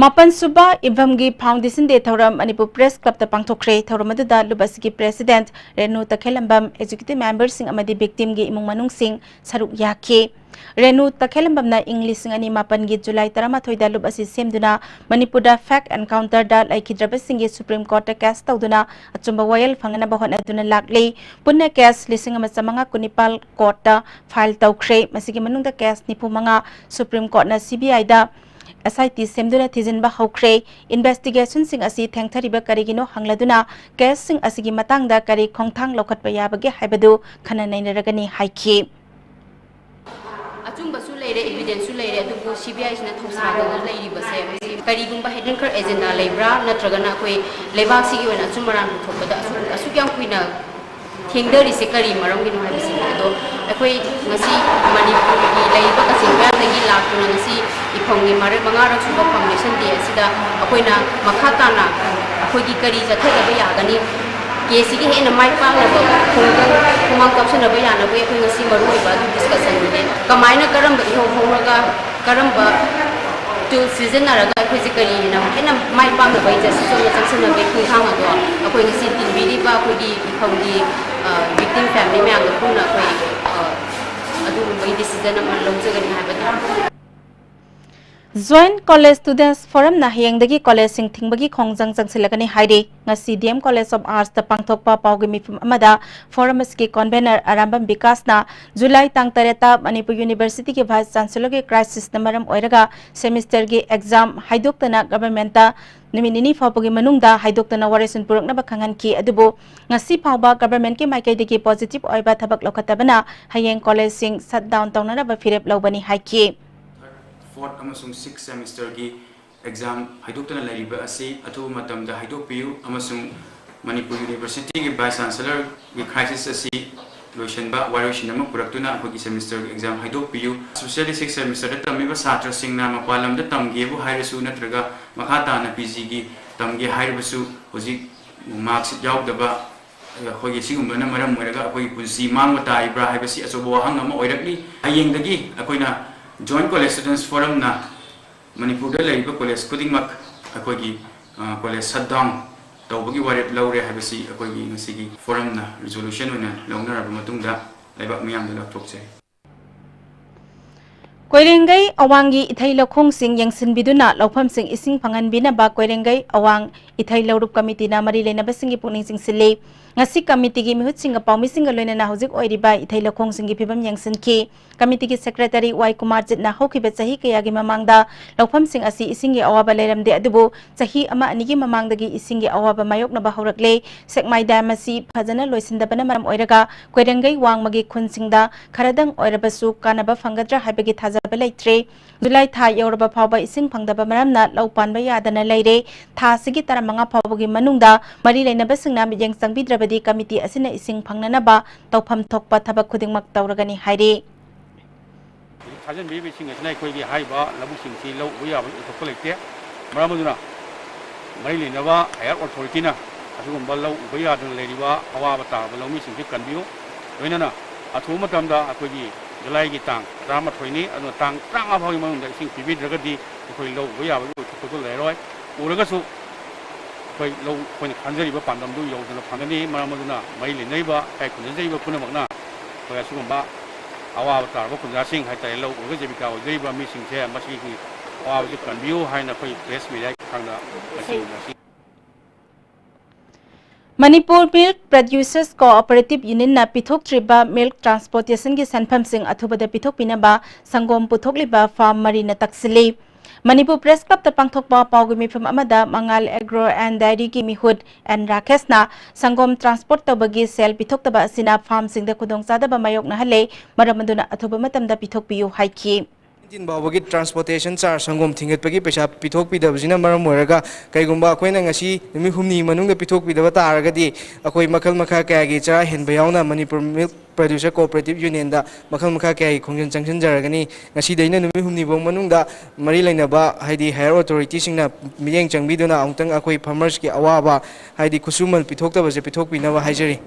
Mapan Suba Ibhamgi Foundation Day Thoram Manipur Press Club ta pangthokre thoram aduda lubasigi president Renu Takhelambam executive members sing amadi victim gi imung manung sing saruk yakhe Renu Takhelambam na English sing ani mapan gi July 13 da lubasi semduna Manipur da fact encounter da laikhidraba sing gi Supreme Court ta case tawduna achumba wayal phangana bahon aduna lakle punna case lising ama samanga kunipal court ta file tawkhre masigi manung da case nipu manga Supreme Court na CBI da SIT semduna thizinba hokre investigation sing asi thengthariba karigino hangladuna case sing asigi matangda kari khongthang lokhatpa yabage haibadu khana nainaragani haikhi achungba su leire evidence su leire adubu CBI sina thosagana leiriba se karigumba hidden car agenda lebra natragana koi lebak sigi oina chumbaran thokpada asukyam kuina thengdari se kari marangino haibasi ado akoi ngasi Manipur gi leiba kasingba dagi laktuna ngasi iphongni mare mangara chuba foundation dia sida akoina makhatana akoi gi kari jathadaba yagani kesi gi hena mai pa na ba khumang kapsan na ba yana ba akoi ngasi maru ba du discussion ni kamaina karamba horaga karamba to season na raga akoi ji kari na hena mai pa na ba just so na changsan na ba khang ado akoi ngasi tin biri ba akoi gi iphonggi victim family me ang puna akoi adu ba decision na man longjagani ha ba Joint College Students Forum na hiyangdagi college sing thingbagi khongjang jangsilagani haire ngasi DM College of Arts ta pangthokpa paugi mifum amada forum ski convener Arambam Vikas na July tang tareta Manipur University ke vice chancellor ke crisis na maram oiraga semester ge exam haidoktana government ta niminini fawpagi manungda haidoktana waresun purakna bakhangan ki adubo ngasi phawba government ke maikai degi positive oiba thabak lokhatabana hayeng college sing shutdown tawnara ba firep lawbani haiki 4th amasung 6th semester gi exam haidoktana lariba asi athu matamda haidokpiu amasung Manipur University gi vice chancellor gi crisis asi loishanba warishin ama puraktuna akogi semester exam haidokpiu especially 6th semester da tamiba satra singna mapalam da tamge bu hairasu natraga makhata na PG gi tamge hairasu hoji marks yaudaba akogi sigumna maram moiraga akogi punsi mangmata ibra haibasi asobo hang ama oirakli hayengdagi akoina Joint College Students Forum na Manipur da laiba college kudingmak akogi college shutdown tawbagi warep laure habasi akogi ngasigi forum na resolution ona launaraba matungda laiba miyam da laptokse Koirengai awangi ithai lakhong sing yangsin biduna laufam sing ising phangan bina ba koirengai awang ithai laurup committee na mari lena basingi puning sing sile ngasi committee gi mihut singa pawmi singa loina na hojik oiriba ithai lakhong singi phibam yangsin ki committee gi secretary Y Kumar Jit na hoki be chahi kaya gi mamangda laufam sing asi isingi awaba leiramde adubu chahi ama anigi mamangda gi isingi awaba mayok na ba horakle sekmai damasi phajana loisinda bana maram oiraga koirengai wang magi khun singda kharadang oirabasu kanaba fangadra haibagi thaja Belaitre, July Tha Yorba Paba ising Pangdaba Maramna, Laupan Bayadana Laire, Tha Sigi Taramanga Pabagi Manunda, Marile Nabasing Yang Sangbidravadi Committee Asina ising Panganaba, Taupam Tokpa Tabakuding Maktauragani Haire. ꯊꯥꯖꯤꯟꯕꯤꯔꯤꯕꯁꯤꯡ ꯑꯁꯤꯅ ꯑꯩꯈꯣꯏꯒꯤ ꯍꯥꯏꯔꯤꯕ ꯂꯧꯕꯨꯛꯁꯤꯡꯁꯤ ꯂꯧ ꯎꯕ ꯌꯥꯕ ꯑꯣꯏꯊꯣꯛꯄ ꯂꯩꯇꯦ ꯃꯔꯝ ꯑꯗꯨꯅ ꯃꯔꯤ ꯂꯩꯅꯕ ꯍꯥꯌꯔ ꯑꯣꯊꯣꯔꯤꯇꯤꯅ ꯑꯁꯤꯒꯨꯝꯕ ꯂꯧ ꯎꯕ ꯌꯥꯗꯅ ꯂꯩꯔꯤꯕ ꯑꯋꯥꯕ ꯇꯥꯔꯕ ꯂꯧꯃꯤꯁꯤꯡꯁꯤ ꯀꯟꯕꯤꯌꯨ ꯂꯣꯏꯅꯅ ꯑꯊꯨꯕ ꯃꯇꯝꯗ ꯑꯩꯈꯣꯏꯒꯤ ꯖꯨꯂꯥꯏꯒꯤ ꯇꯥꯡ 11ꯅꯤ ꯑꯗꯨꯅ ꯇꯥꯡ 35 ꯐꯥꯎꯒꯤ ꯃꯅꯨꯡꯗ ꯏꯁꯤꯡ ꯄꯤꯕꯤꯗ꯭ꯔꯒꯗꯤ ꯑꯩꯈꯣꯏ ꯂꯧ ꯎꯕ ꯌꯥꯕꯒꯤ ꯑꯣꯏꯊꯣꯛꯄꯗꯨ ꯂꯩꯔꯣꯏ ꯎꯔꯒꯁꯨ ꯑꯩꯈꯣꯏ ꯂꯧ ꯑꯩꯈꯣꯏꯅ ꯈꯟꯖꯔꯤꯕ ꯄꯥꯟꯗꯝꯗꯨ ꯌꯧꯗꯅ ꯐꯪꯒꯅꯤ ꯃꯔꯝ ꯑꯗꯨꯅ ꯃꯔꯤ ꯂꯩꯅꯔꯤꯕ ꯏꯀꯥꯏ ꯈꯨꯝꯅꯖꯔꯤꯕ ꯄꯨꯝꯅꯃꯛꯅ ꯑꯩꯈꯣꯏ ꯑꯁꯤꯒꯨꯝꯕ ꯑꯋꯥꯕ ꯇꯥꯔꯕ ꯈꯨꯟꯖꯥꯁꯤꯡ ꯍꯥꯏꯇꯥꯔꯦ ꯂꯧ ꯎꯔꯒ ꯖꯤꯕꯤꯀꯥ ꯑꯣꯏꯖꯔꯤꯕ ꯃꯤꯁꯤꯡꯁꯦ ꯃꯁꯤꯒꯤ ꯑꯋꯥꯕꯁꯤ ꯀꯟꯕꯤꯌꯨ ꯍꯥꯏꯅ ꯑꯩꯈꯣꯏ ꯄ꯭ꯔꯦꯁ ꯃꯤꯗꯤꯌꯥꯒꯤ ꯈꯨꯠꯊꯥꯡꯗ ꯃꯁꯤ Manipur Milk Producers Cooperative Union na pithoktriba milk transportation gi sanphamsing athubada pithokpinaba sangom puthokliba farm marina taksili Manipur Press Club ta pangthokpa pawgi mifam amada Mangal Agro and Dairy gi mihut and Rakesh na sangom transport tabagi sel pithoktaba asina farm singda khudong chadaba mayok na hale maramaduna athuba matamda pithokpiyu haiki बाबगी transportation charge संगम थिंगतपगी पैसा पिथोकपीदबसिना मरम ओरगा कईगुंबा अखोइना ngasi नुमि हुमनी मनुंग पिथोकपीदब तारगदी अखोइ मखल मखा कयागी चरा हेनबा यावना Manipur milk producer cooperative union दा मखल मखा कयागी खोंजन चंगसन जरगनी ngasi दैना नुमि हुमनी बो मनुंगदा मरी लैनबा हाइदी हायर अथॉरिटी सिंगना मियेंग चंगबीदुना अमतंग अखोइ फार्मर्स की अवाबा हाइदी खुसुमल पिथोकतबसे पिथोकपीनबा हाइजरी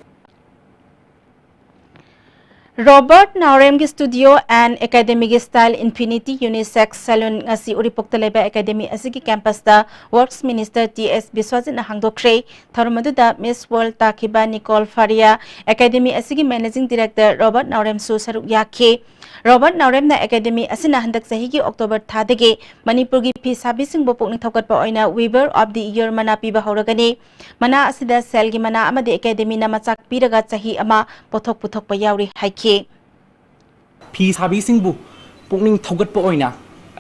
Robert Naurem gi studio and academy gi style infinity unisex salon ngasi uripokta leba academy asigi campus da works minister TS Biswajit na hangdokre tharmadu da Miss World takiba Nicole Faria academy asigi managing director Robert Naurem su saruk yakhe Robert Naurem na academy asina handak sahi gi October thadagi Manipur gi fi sabising bo pokning thokatpa oina weaver of the year mana piba horagani mana asida sel gi mana amadi academy na machak piraga sahi ama pothok puthokpa yauri haikhe Fi sabisingbu pukning thogatpa oina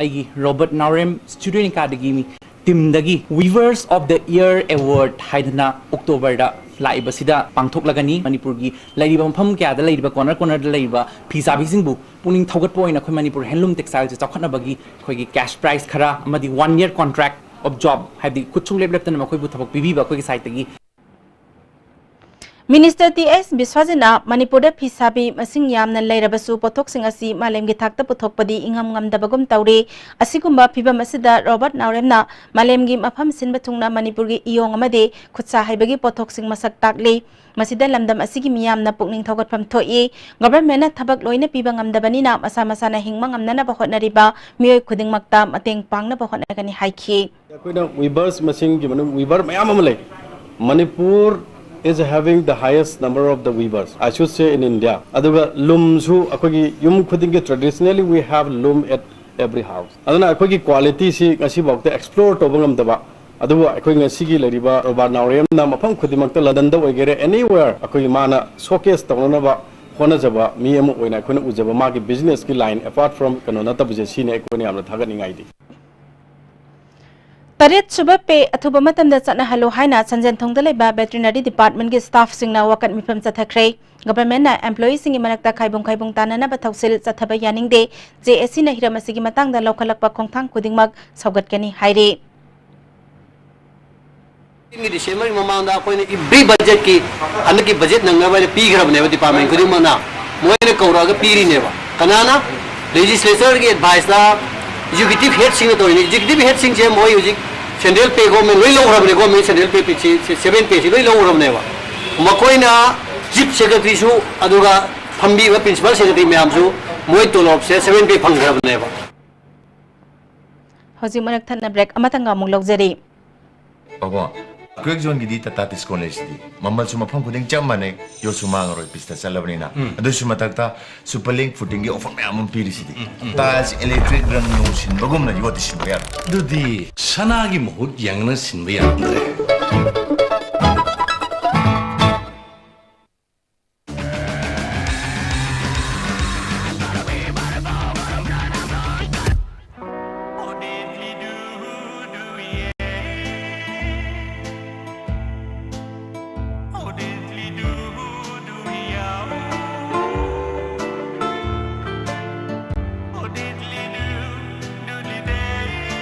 aigi Robert Naurem student academy mi team dagi Weavers of the Year Award haidana October da laiba sida pangthoklagani Manipur gi laiba mpham kya da laiba corner da laiba fi sabisingbu pukning thogatpa oina khoi Manipur handloom textile chakhatna bagi khoi gi cash prize khara amadi 1 year contract of job haidi kuchung leblep tan makhoi bu thabak pibi ba khoi gi site tagi Minister TS Biswajina Manipur da phisabi masing yamna leirabasu pothok sing asi malemgi thakta puthokpadi ingam ngamdabagum tawre asigumba phibam asida Robert Naurem na malemgi mafam sinba thungna Manipur gi iyong amade khutsa haibagi pothok sing masak takle masida lamdam asigi miyamna pukning thogatpham thoi government na thabak loina piba ngamdabani na masa masa na hingma ngamna na bahotnariba miyoi khuding makta mateng pangna bahotnagani haikhi akoina weavers masing gi manu weaver mayam amale Manipur is having the highest number of the weavers, I should say, in India. Aduga loom su akogi yum khudinge traditionally we have loom at every house. Aduna akogi quality si ngasi bawte explore tobangam daba. Aduga akogi ngasi gi lariba Robert Naurem na mafam khudimakta London da oigere anywhere akogi mana showcase tawna ba hona jaba mi amu oina akoina ujaba magi business ki line apart from kanona tabje sine akoni amna thagani ngai di. Taret subape athuba matamda chana halo haina sanjan thongda leba veterinary department gi staff singna wakat mifam chathakre government na employees singi manakta khaibung tanana ba thausil chathaba yaningde JSC na hiramasi gi matangda lokhalakpa khongthang kudingmak saugatkani haire in December mamanda akoina every budget ki anaki budget nangaba pi grabne department kudimana moine kauraga piri neba kanana legislature gi advice la executive head sing to executive head sing je moi uji central pay government loi lo rabne government central pay 7 pay loi lo rabne ba makoina chief secretary su aduga phambi ba principal secretary myam su moi tolop se 7 pay phang rabne ba hoji manak thanna break amatanga mung logjari baba Greg John gidi Tatis College di mamal suma phang kuding chamane yo suma ngoroi pista salabnina adu suma takta superlink footing gi offer mayam piri sidi tas electric rang no sin bagum na yoti sin ya dudi sanagi mohut yangna sin ba yandre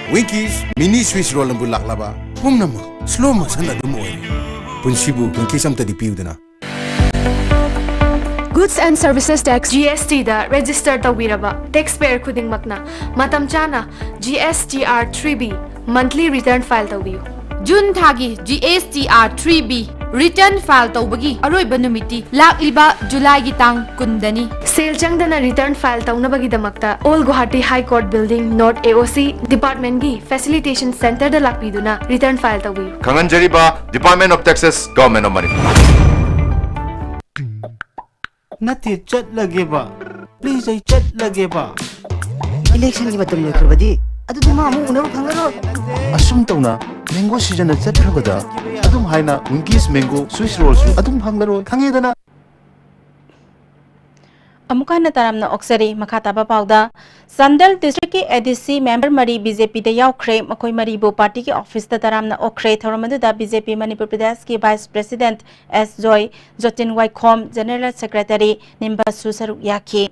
Winkies mini Swiss roll and bulak laba. Pumnama slow masana dumoy. Punsibu Winkies am tadi piudana. Goods and Services Tax GST da register tawiraba taxpayer khuding makna matam chana GSTR 3B monthly return file tawiyu. June thagi GSTR 3B return file tawbagi aroi banumiti lakliba July gi tang kundani. Sale changdana return file tawnabagi damakta All Guwahati High Court Building North AOC Department gi Facilitation Center da lakpiduna return file tawiyu. Kanganjariba Department of Taxes, Government of Manipur. नते चट लगे बा please I चट लगे बा election की मतम लोखरबदी अदु मामु उनर फंगरो असुम तौना मैंगो सीजन चटखरबदा अदुम हाइना विंकीस मैंगो स्विस रोल्स अदुम फंगरो खंगेदना अमुकाना तारामना ऑक्सरी मखाताबा पाउदा संदल डिस्ट्रिक्ट की एडीसी मेंबर मरी बीजेपी दे याउख्रे मखोय मरी बो पार्टी के ऑफिस दा तारामना ओख्रे थरमदुदा बीजेपी मणिपुर प्रदेश की vice president S Joy Jatin Waikhom general secretary निम्बा सुसरु याखी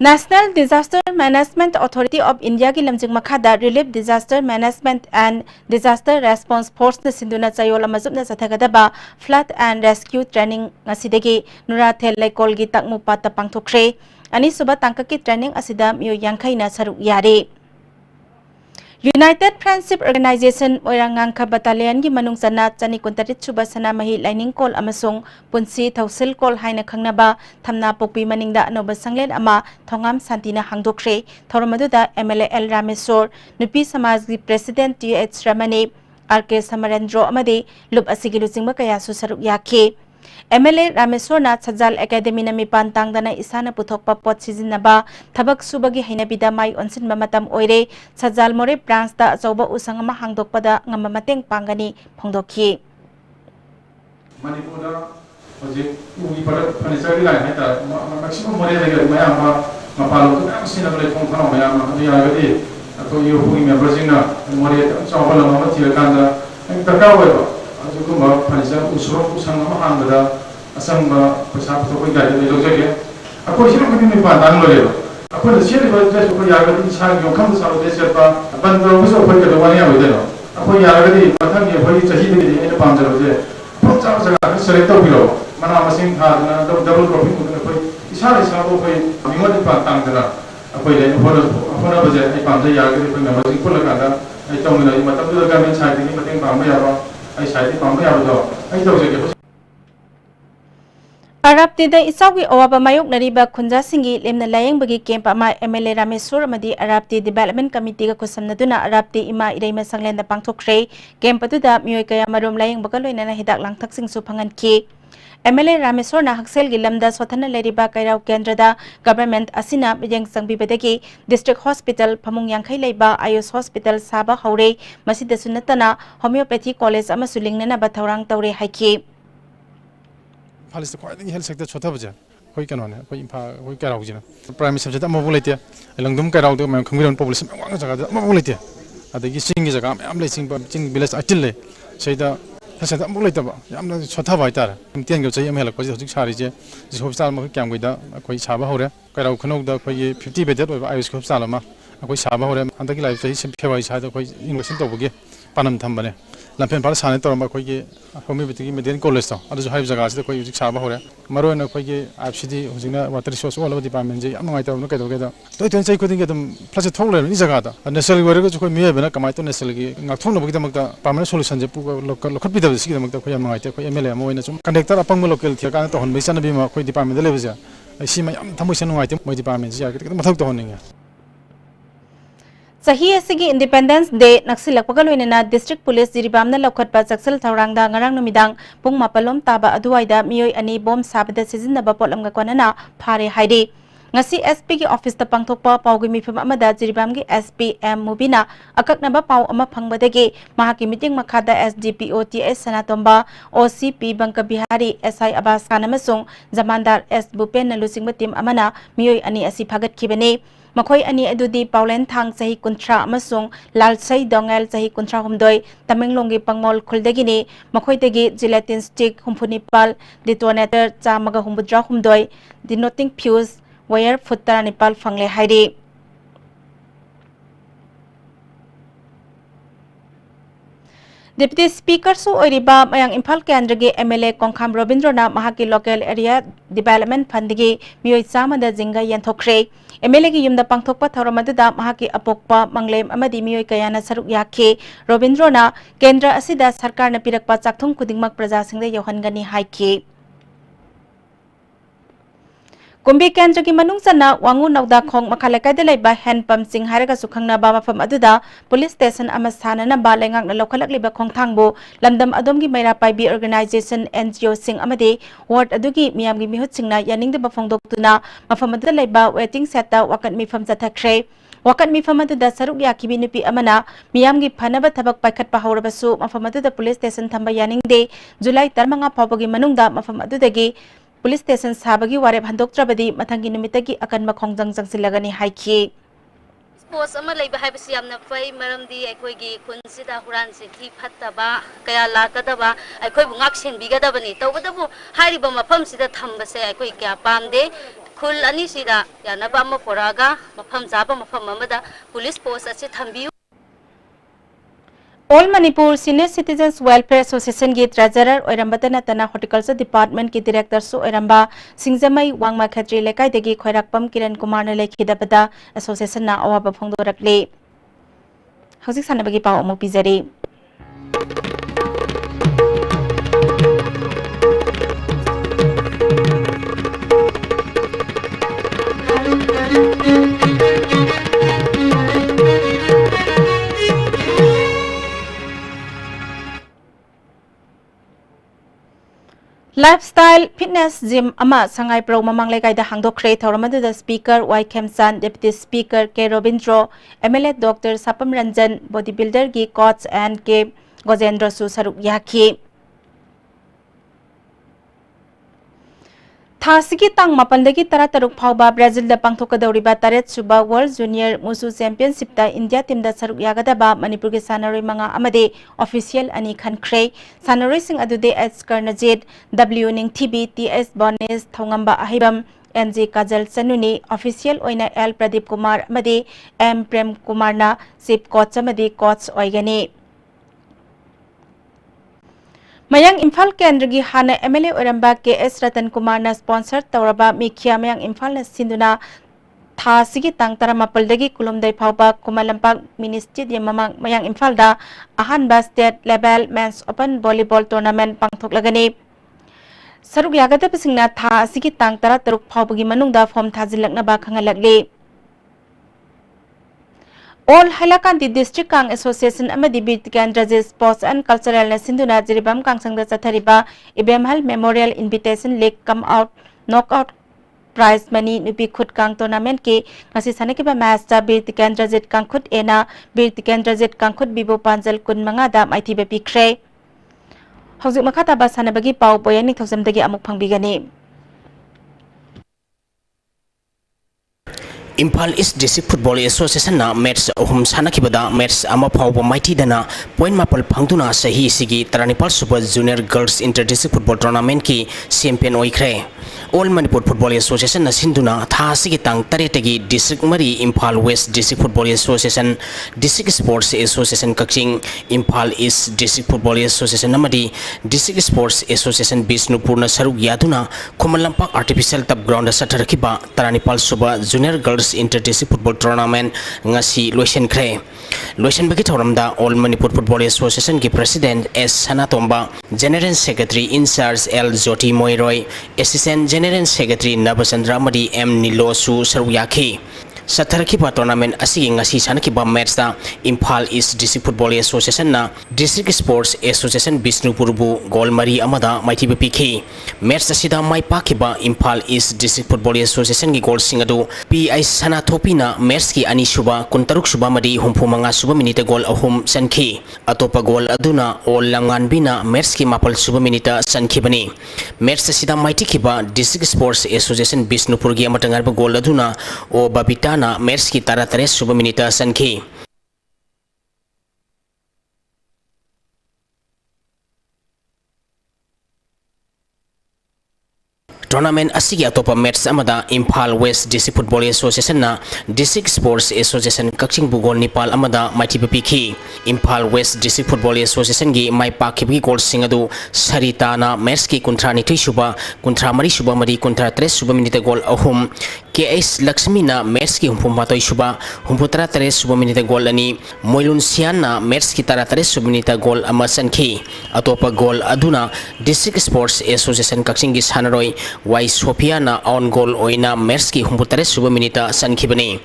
National Disaster Management Authority of India की लमजिंग मखादा Relief Disaster Management and Disaster Response Force न सिंधुना चायोला मजुबना सथगदबा Flood and Rescue Training ngasiदगी नुराथेल लेकोल की तकमुपाता पांगथोख्रे अनि सुबह तांका की ट्रेनिंग असिदा मियो यांखैना सरुक यारे United Friendship Organization Oirangangkha Battalion की मनुंग सना चनी कुंतरित सुबह सना मही लाइनिंग कॉल अमसुंग पुंसी थौसिल कॉल हाइना खंगनाबा थमना पोकपी मनिंगदा अनोबा संगलेन अमा थोंगाम शांतिना हांगदोख्रे थौरमदुदा MLA L Rameswar नुपी समाज की president TH Ramani RK Samarendro अमदे लुप असिगी लुचिंगबा कयासु सरुक याखे MLA Rameswar na Sajal Academy na mipan tangdana isana puthokpa pot sizinaba thabak subagi hainabida mai onsin mamatam oire Sajal More branch da achauba usangama hangdokpada ngama mateng pangani phongdokhi Manipur da hoje ugi pada furniture line hai ta maximum more lagi mayam mapalo tu am sina bole phong phano mayam adi agadi atau yo hugi member jingna more chawala mama tilakanda takawai ba अजुगुमा फनिसा उसरो उसांग महांगदा असंग पसा पथोय गायदे लोजगे अको हिरो कनि नि पादान लोरेबा अको सेरि बजे को यागदि सा योखम सालो देसरपा बंदो बुसो फगे दवानि आवेदेनो अको यागदि मथंग ये फगी चही दि एने पामजरोजे पचा जगा सेलेक्ट तौबिरो मना मसिंग थाना डबल क्रॉपिंग कुन कोई इसारे साबो कोई मिमोदि पा तांगदना अको ले होना बजे आई पामजे यागदि कोई मेमोजिंग पुलकादा आई तौमिना मतम दु गवर्नमेंट साइड नि मतेंग पामबा याबा Arab Tida Isawi Oaba Mayok Nariba Kunja Singi Lemna Layang Bagi Camp Ama MLA Rameswar Madi Arab Ti Development Committee ka kusam na duna Arab Ti Ima Irema Sanglen da Pangtokre Camp Patuda Miyoy Kaya Marum Layang Bagaloy na Hidak Lang Taksing Supangan Ki MLA Rameswar na Haksel Gilamda Swatana Leriba Kairaw Kendrada Government Asina Bijang Sangbibadagi District Hospital Pamung Yangkhay Laiba Ayos Hospital Saba Haure Masida Sunatana Homeopathy College Ama Suling na Bataurang Taure Haiki Palis ko ay health sector chota baja koi kanone koi impa koi karaw jina primary subject amma bolete langdum karaw de mam khangbiron population wang jaga amma bolete adagi singi jaga am le sing village atil le seida health amma bolete ba amna chota ba tar tian go chai am helak ko hojik sari je hospital ma kyam goida koi saba hore karaw khnok da koi 50 bedded oiba ayus hospital ma koi saba hore andagi life chai sim phewai sa da koi investment to boge panam thambane lampen par sane to ma koi ge homeopathy medical college to adu hai jaga se koi hojik saba hore maro na koi ge FCD hojina water resource all department je am ngai ta no kai do ge da to chai khoding ge dum plus thole ni jaga da national ware ge koi miye bena kamai to national ge ngak thong no bogi damak da permanent solution je pu lokat bi da sigi damak da koi am ngai ta koi MLA mo ina chum conductor apang mo local thia ka to hon bai sana bi ma koi department de le ja si ma am thamoi sen ngai ta moi department ja ge mathak to honinga Sahi asigi Independence Day naksilak pagaloinena District Police Jiribamna lokhatpa jaksal thaurangda ngarang numidang pung mapalom taba aduwaida miyoy ani bom sabada sizinaba potlamga kwanana phare haide ngasi SP ki office ta pangthokpa pawgi mifam amada Jiribamgi SP M Mubina akaknaba paw ama phangbadagi mahaki meeting makhada SDPO TS Sanatomba OCP Bangka Bihari SI Abbas Khan amasung Zamandar S Bupen nalusingba team amana miyoy ani asi phagat khibani Makoy ani adudi Paulen Thang sahi kuntra amasung Lalsai Dongel sahi kuntra humdoi Tamenglongi pangmol khuldagini makoy tagi gelatin stick humpunipal detonator chamaga humbudra humdoi denoting fuse wire futtara nipal fangle haide Deputy Speaker su oiriba mayang Imphal Kendra gi MLA Kongkham Robindrana mahaki local area development fund gi mioi chamada jinga yanthokre MLA gi yumda pangthokpa thoromaduda mahaki apokpa manglem amadi mioi kayana saruk yakhe Robindrana Kendra asida sarkarna pirakpa chakthung khudingmak praja singda yohangani haikhe Kumbi Kendra ki manung sana wangu nauda khong makhalai da laiba hand pump sing haraga sukhangna ba mafam aduda police station amasana na ba lengak na lokhalak liba khong thangbo landam adom gi maira pai bi organization NGO sing amade ward adugi miyam gi mihut singna yaning da bafongdoktuna mafam aduda laiba waiting set ta wakat mifam jathakre wakat mifam aduda saruk yakibi nupi amana miyam gi phanaba thabak paikhat pa hawrabasu mafam aduda police station thamba yaning de July 3 phawbagi manungda mafam adudagi Police station sabagi warep handoktrabadi mathangi numitagi akan makhongjang jangsilagani haiki Post ama leiba haibasi yamna fai maramdi aikoigi khunsida huran sithi phattaba kaya lakadaba aikoi bungak senbigadabani tawbadabu hariba mafam sida thambase aikoi kya pamde khul ani sida yanaba ama poraga mafam jaba mafam amada police post ase thambiu All Manipur Senior Citizens Welfare Association ki treasurer oirambadana tana horticulture department ki director su oiramba Singjamai Wangma Khatri lekai degi khoirakpam Kiran Kumar na lekhidabada association na awaba phongdorakle Hauzik sanabagi pau amu pizari Lifestyle Fitness Gym ama sangai pro mamang lekai da hangdokre thoramadu da speaker Y Khemsan deputy speaker K Robindro MLA Dr Sapam Ranjan bodybuilder gi coach and K Gojendra su saruk yakhi Thasigi tang mapandagi tarataruk phawba Brazil da pangthokadawriba taret suba World Junior Musu Championship da India team da saruk yagadaba Manipur gi sanaroi manga amade official ani khankhre sanaroi sing adude S Karnajit W Ning TB TS Bones thongamba ahibam NG Kajal Chanuni official oina L Pradeep Kumar amade M Prem Kumar na chief coach amade coach oigani Mayang Imphal Kendra gi hana MLA Oramba KS Ratan Kumar na sponsor tawraba mikhya Mayang Imphal na sinduna tha sigi tang taramapal dagi kulumdai phawba Kumalampak mini stadium mamang Mayang Imphal da ahanba state level men's open volleyball tournament pangthoklagani saruk yagada pasingna tha sigi tang tara taruk phawbagi manungda form thajilakna ba khangalakli All Hailakanti District Kang Association amadi Birtikandraji Sports and Cultural na sinduna jiribam kangsangda chathariba Ibemhal Memorial Invitation League come out knockout prize money nupi khut kang tournament ki ngasi sanakiba match ta Birtikandraji kangkhut ena Birtikandraji kangkhut bibo panjal kun manga da maithiba pikre hauzik makhata ba sanabagi pau poyani thosam dagi amuk phangbigani Imphal East District Football Association na match ohum sanakibada match ama phawba maiti dana point mapal phangduna sahi sigi taranipal super junior girls inter district football tournament ki champion oikhre All Manipur Football Association na sinduna tha sigi tang taretagi district mari Imphal West District Football Association District Sports Association Kakching Imphal East District Football Association namadi District Sports Association Bisnupur na saruk yaduna Kumalampak artificial tap ground satharakiba taranipal super junior girls Inter-District Football Tournament ngasi loisen kre loisen bagi thoramda All Manipur Football Association ki President S Sanatomba General Secretary in charge L Joti Moiroy Assistant General Secretary Nabasandra Madi M Nilosu Saruyaki Satharakiba tournament asigi ngasi sanakiba match da Imphal East District Football Association na District Sports Association Bisnupurbu goal mari amada maithiba pikhi match asida mai pakiba Imphal East District Football Association gi goal singadu PI Sana Thopina match ki ani suba kuntaruk suba madi humpu manga suba minute goal ahum sankhi atopa goal aduna all langan bina match ki mapal suba minute sankhi bani match asida maiti kiba District Sports Association Bisnupur gi amatangar ba goal aduna o babita na match ki taratare suba minute sankhi tournament asigi atopa match amada Imphal West District Football Association na District Sports Association Kakching Bugol Nepal amada maiti piki Imphal West District Football Association gi mai pakibgi goal singadu Sarita na match ki kuntra ni suba kuntra mari suba mari kuntra 3 suba minute goal ahum KS Lakshmi na match ki humpum batoi suba humputra 3 suba minute goal ani Moilun Sian na match ki tara 3 suba minute goal ama sanki atopa goal aduna District Sports Association Kakching gi sanaroi Wai Sophia na on goal oina match ki humputare suba minita sankibani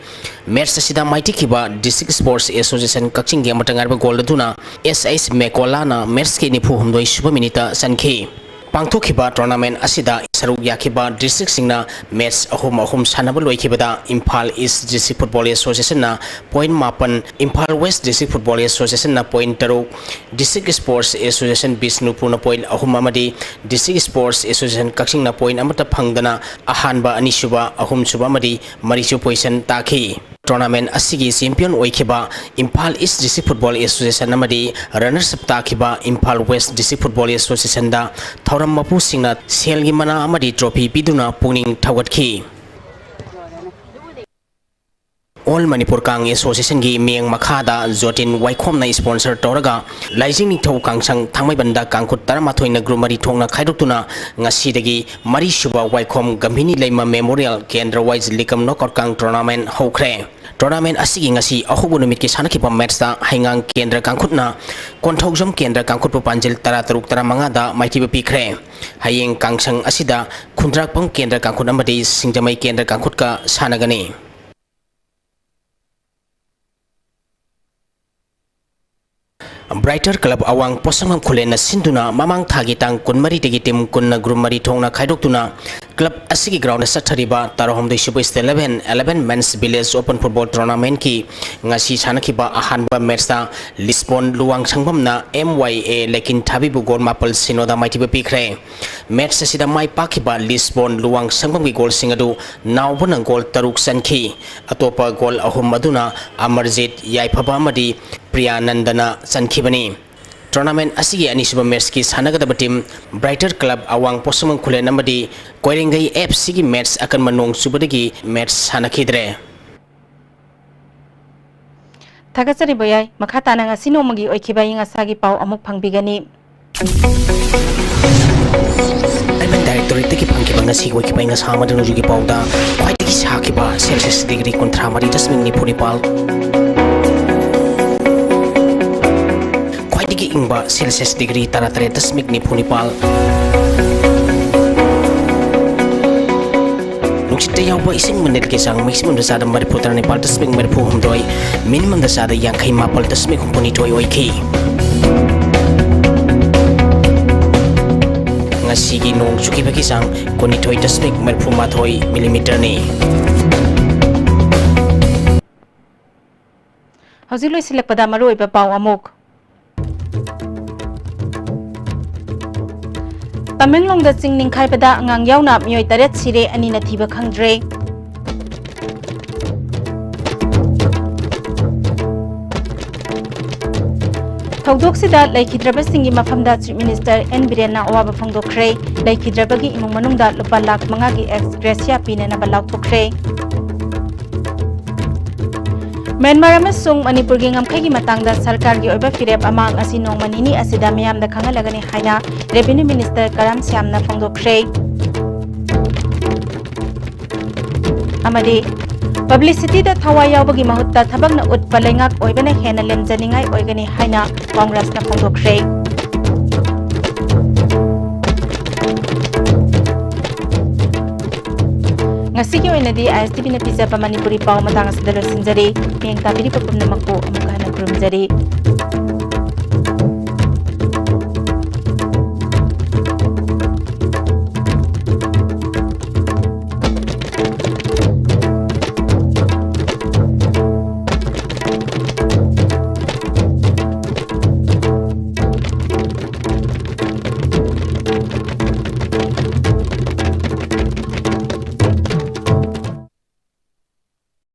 match asida maiti kiba District Sports Association Kakching gi matangarba goal aduna SS Mekola na match ki nipu humdoi suba minita sanki pangthokiba tournament asida saruk yakiba district singna match ahum sanaba loikibada Imphal East District Football Association na point mapan Imphal West District Football Association na point taruk District Sports Association Bisnupur na point ahum amadi District Sports Association Kakching na point amata phangdana ahanba anisuba ahum suba amadi marichu position taki tournament asigi champion oikiba Imphal East District Football Association amadi runners up takiba Imphal West District Football Association da thoram mapu singna selgi mana amadi trophy piduna puning thawatki All Manipur Kang Association gi miang makhada Zotin Waikhom na sponsor toraga laijing ni thau kangsang thangmai banda kangkhut taramathoi na group mari thongna khaidoktuna ngasi dagi mari suba Waikhom Gambhini Leima Memorial Kendra Wise Likam Knockout Kang tournament hokre tournament asigi ngasi ahubu numit ki sanakhipa match da haingang Kendra kangkhutna konthogjom Kendra kangkhut panjil tara taruk tara manga da maiti pikre hayeng kangsang asida khundrak pang Kendra kangkhut amadi singjamai Kendra kangkhut ka sanagani Brighter Club awang posangam khulena sinduna mamang thagi tang kunmari degi tim kunna grumari thongna khaidoktuna club asigi ground sathariba tarohom dei super 11 men's village open football tournament ki ngasi sanakiba ahanba match ta Lisbon luwang sangbam na MYA lekin thabi bu gol mapal sinoda maitiba pikre match asida mai pakiba Lisbon luwang sangbam gi gol singadu nawbuna gol taruk sanki atopa gol ahum maduna Amarjit Yaifaba amadi Priyanandana sankibani tournament asigi anisuba match ki sanagadaba team Brighter Club awang posumang khule namadi Koiringai FC gi match akan manong subadagi match sanakidre Tagasari boyai makata nang asino magi oikiba ing asagi pau amuk pangbigani Diamond Directorate ki pangkiba ngasi oikiba ing asama danu jugi pauda kwaitiki sakiba Celsius degree kontra mari dasming ni puripal Digi ingba Celsius degree taratare dasmik ni punipal Nungsit yawba ising menit kesang maximum dasada Manipur Nepal dasmik Manipur humdoi minimum dasada yang kai mapal dasmik humpuni toy oiki ngasigi nung cuki bagi sang koni toy dasmik Manipur matoi milimeter ni Hausiloi silek pada maroi pa pau amuk Tamenglong da chingning khai pada angang yauna mioi taret sire ani na thiba khangdre Thawdok sida laikhidraba singi mafamda Chief Minister N Birena awaba phangdokre laikhidraba gi imung manungda lupa lakh manga gi ex gracia pine na balaw thokre Myanmar amasung Manipur gi ngamkhai gi matangda sarkar gi oiba firep amang asi nong manini asida miyam da khangalagani haina Revenue Minister Karam Syamna phangdokre amadi publicity da thawai yawbagi mahutta thabakna utpalengak oibana hena lemjaningai oigani haina Congress na phangdokre Ngasigi oinadi ISTV na pisa pa Manipuri pau matang sa dalo sinjari miyang tabiri pa pumnamakpo amukha na kurumjari